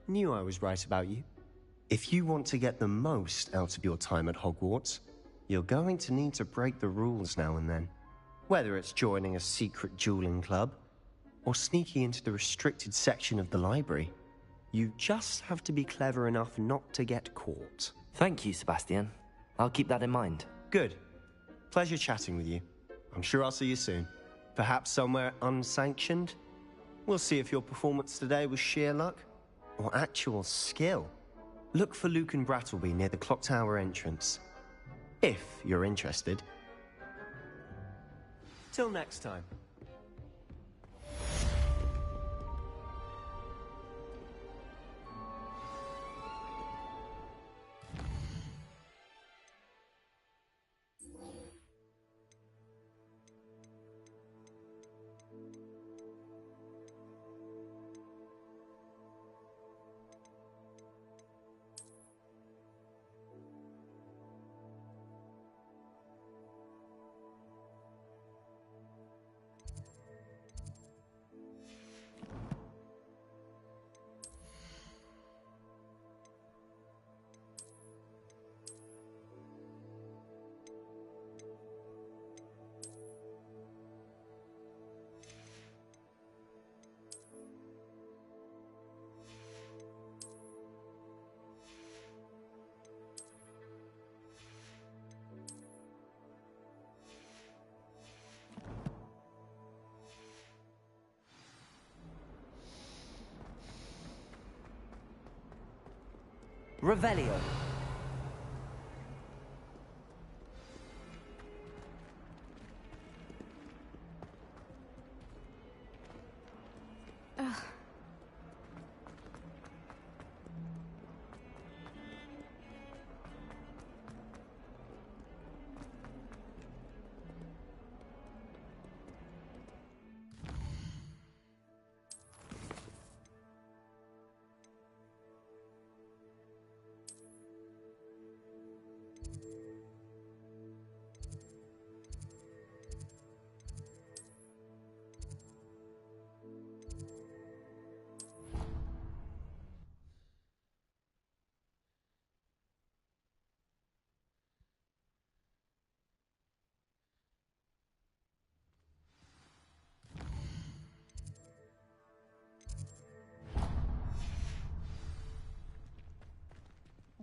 Knew I was right about you. If you want to get the most out of your time at Hogwarts, you're going to need to break the rules now and then. Whether it's joining a secret dueling club, or sneaking into the restricted section of the library, you just have to be clever enough not to get caught. Thank you, Sebastian. I'll keep that in mind. Good. Pleasure chatting with you. I'm sure I'll see you soon. Perhaps somewhere unsanctioned? We'll see if your performance today was sheer luck or actual skill. Look for Luke and Brattleby near the clock tower entrance. If you're interested. Till next time. Revelio. Ugh.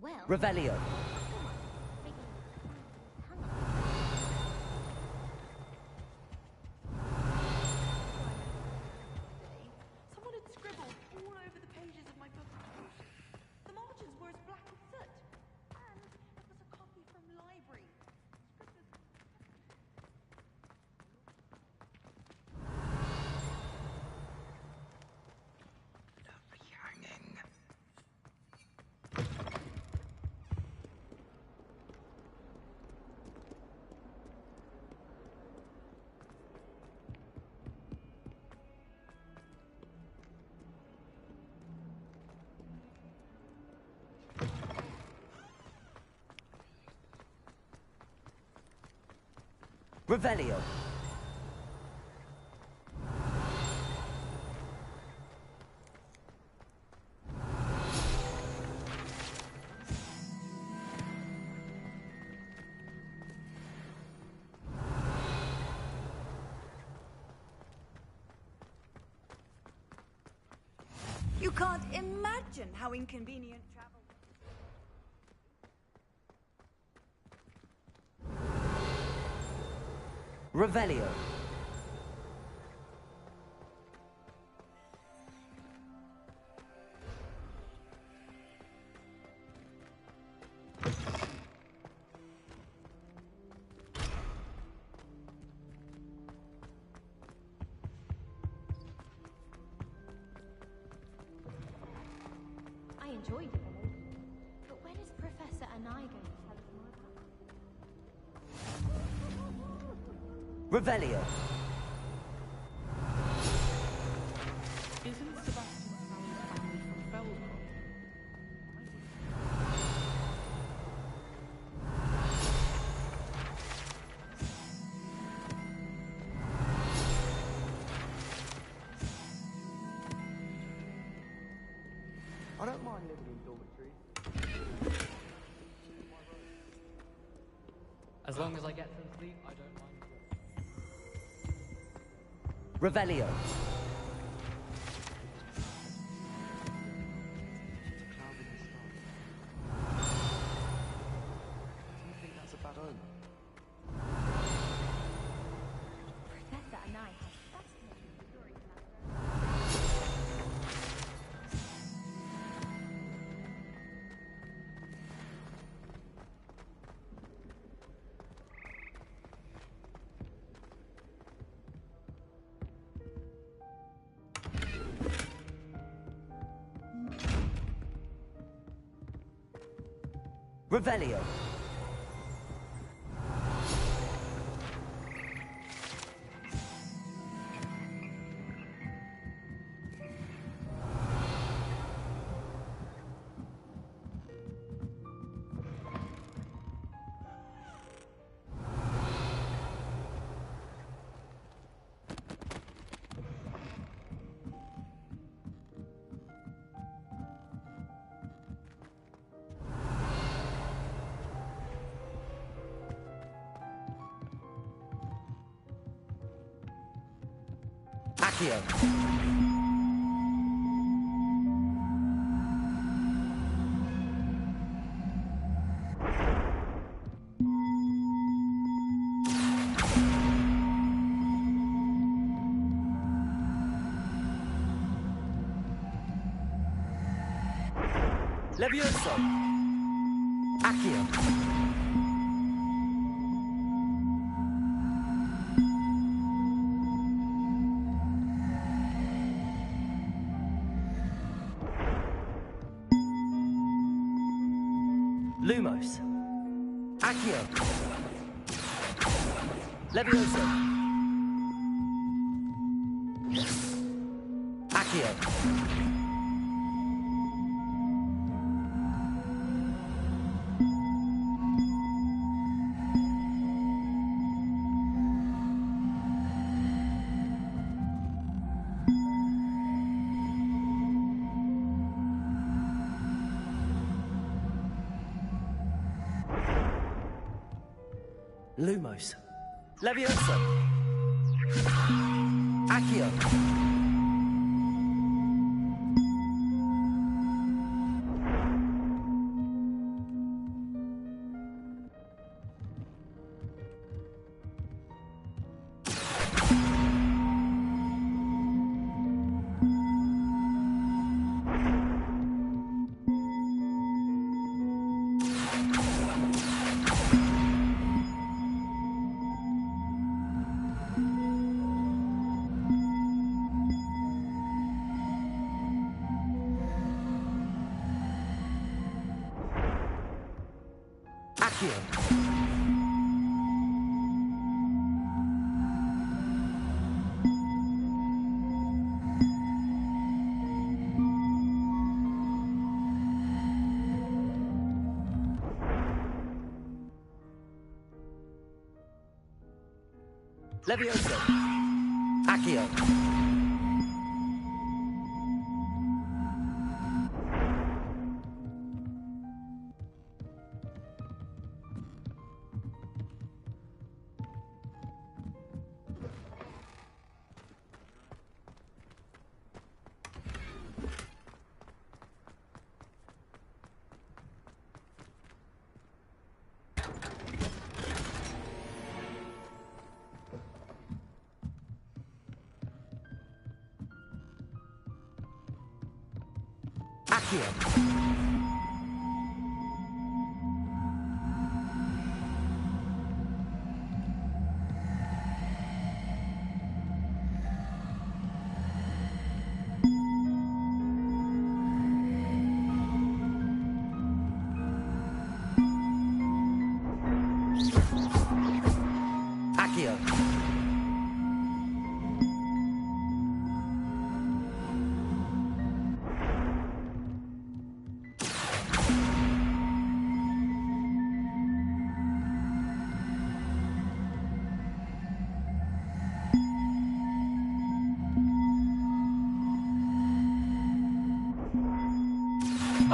Well... Revelio. Someone had scribbled all over the pages of my book of potions. The margins were as black as soot. And it was a copy from library. Revelio. You can't imagine how inconvenient travel... Revelio. I enjoyed it, but when is Professor Anai going to tell us more about it? Revelio. Isn't Sebastian Sally's family from Feldcroft? I don't mind living in dormitories. As long as I get some sleep, I don't mind. Revelio. Do you think that's a bad omen? Professor Anai has fascinating stories about Revelio. Accio. Levioso. Accio. Lumos. Accio. Levioso. Accio. Lumos. Levioso. Accio. Accio. Levioso. Accio. Accio.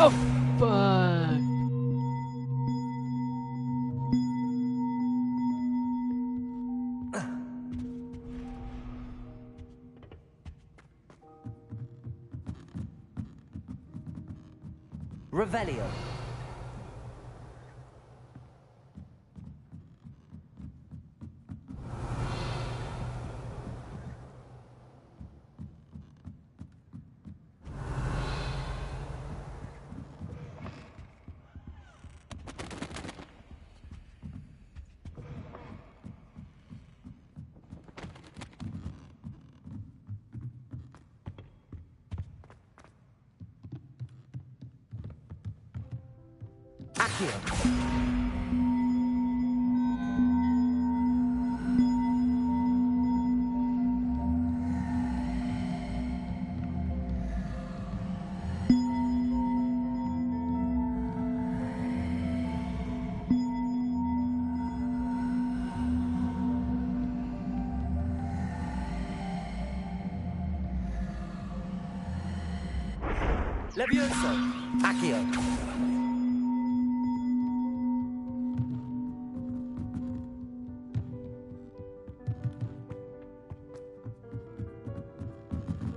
Oh, fuck. Revelio. Accio. Levioso. Accio.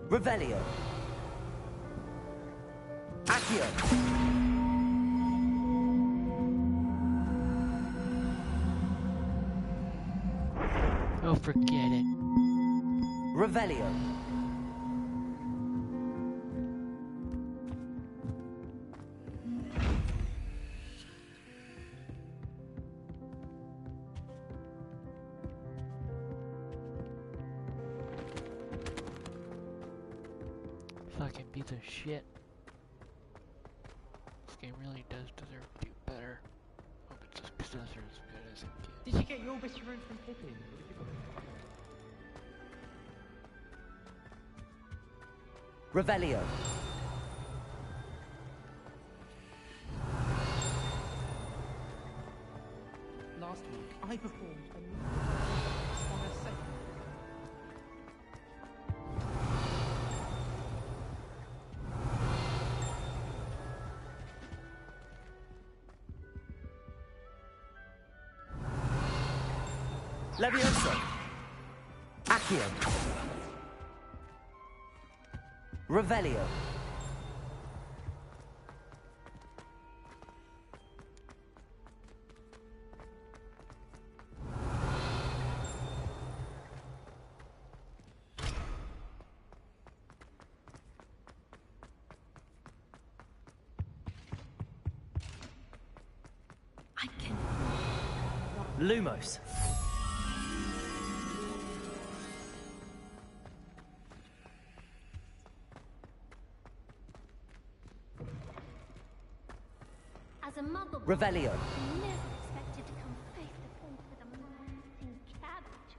Revelio. Accio. Oh, forget it. Revelio. Fucking piece of shit. This game really does deserve to do better. Hope it's as good as it can. Did you get your best room from Pippin? Revelio. Last week, I performed a on a second. Levioso. Accio. Revelio. I can. Lumos. As a mother, Revelio. I never expected to come face to face with a mounting cabbage.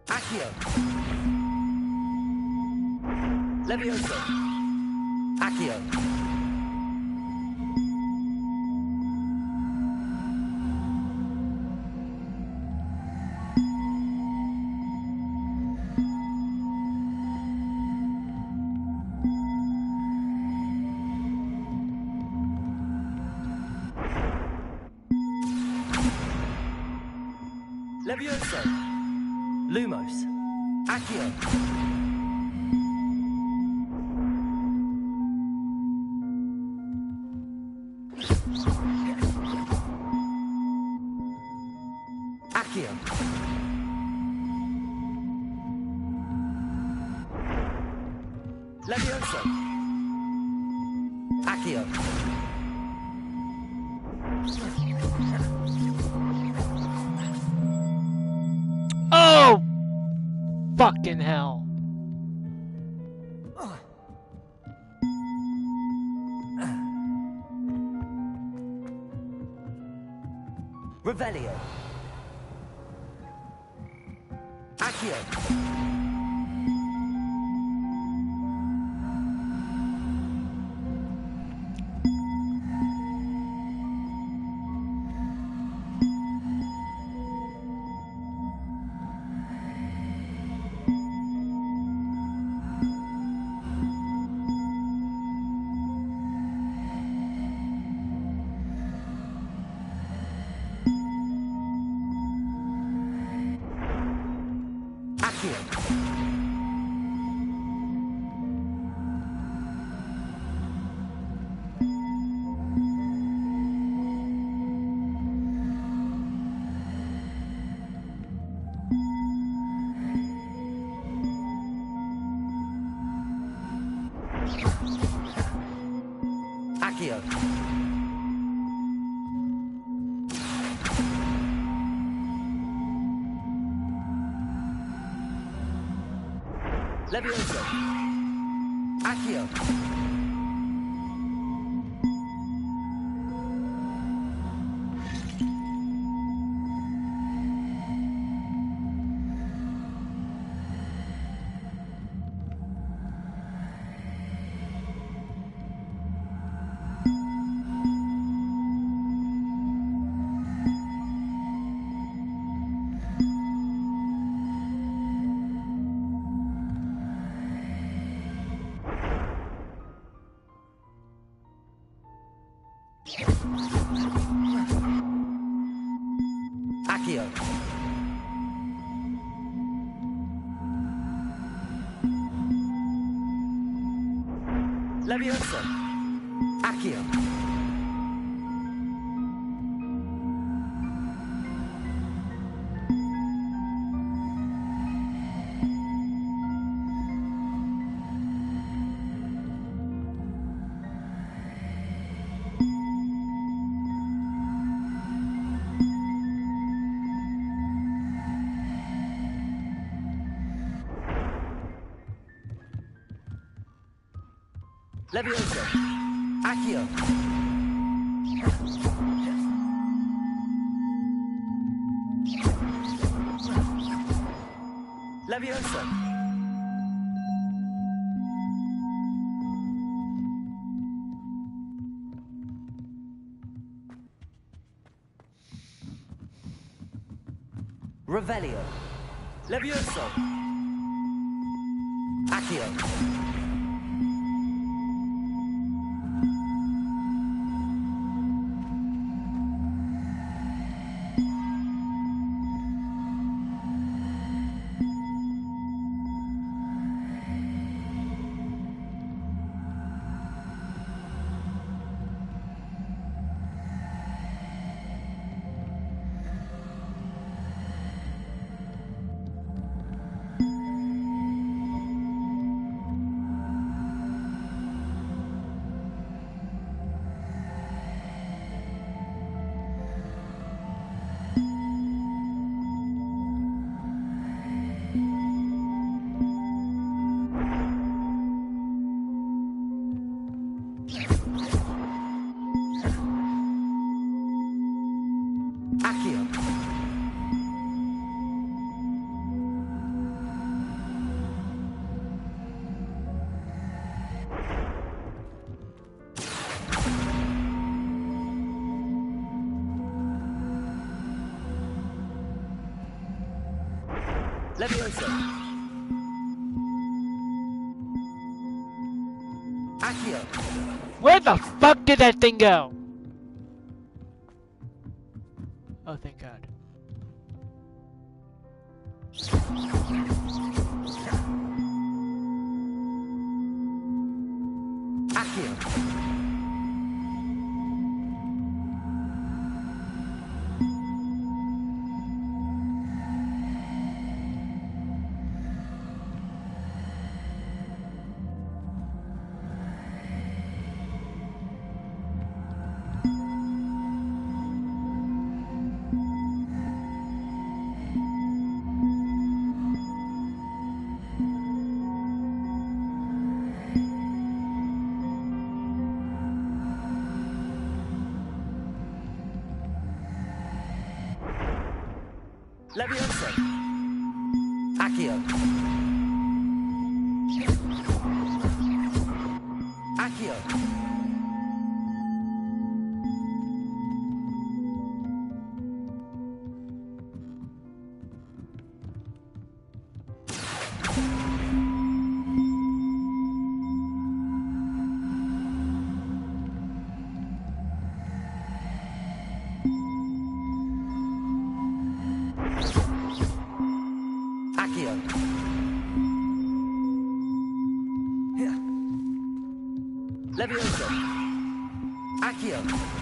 Accio. Levioso. Accio. Levioso. Lumos. Accio. Accio. Levioso. Accio. Oh! Fucking hell. Revelio. Accio. Accio. Levioso. Accio. Accio. Levioso. Accio. Levioso. Accio. Levioso. Revelio. Levioso. Accio. Levioso. Accio. Where the fuck did that thing go? Oh, thank God. Accio. Accio. Accio. Levioso. Accio.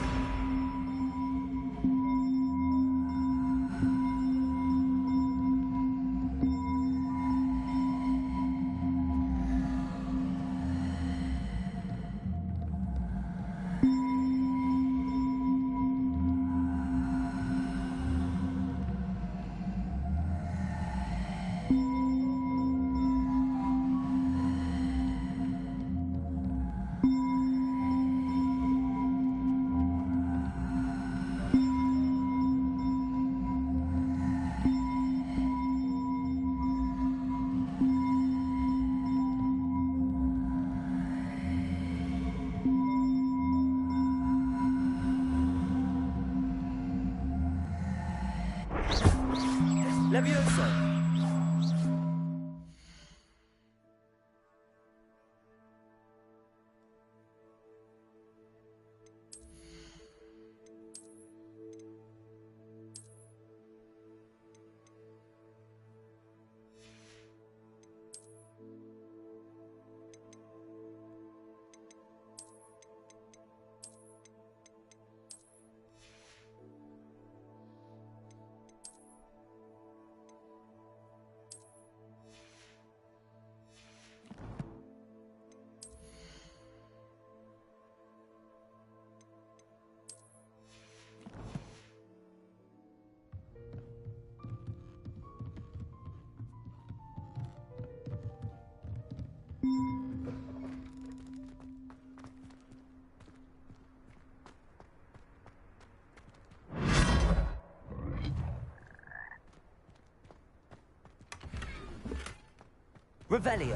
Levioso. Revelio.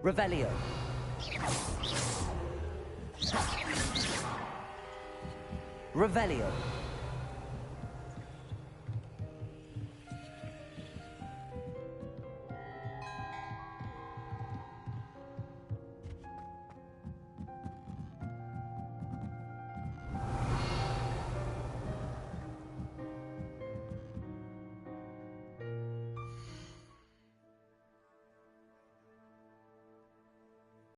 Revelio. Revelio.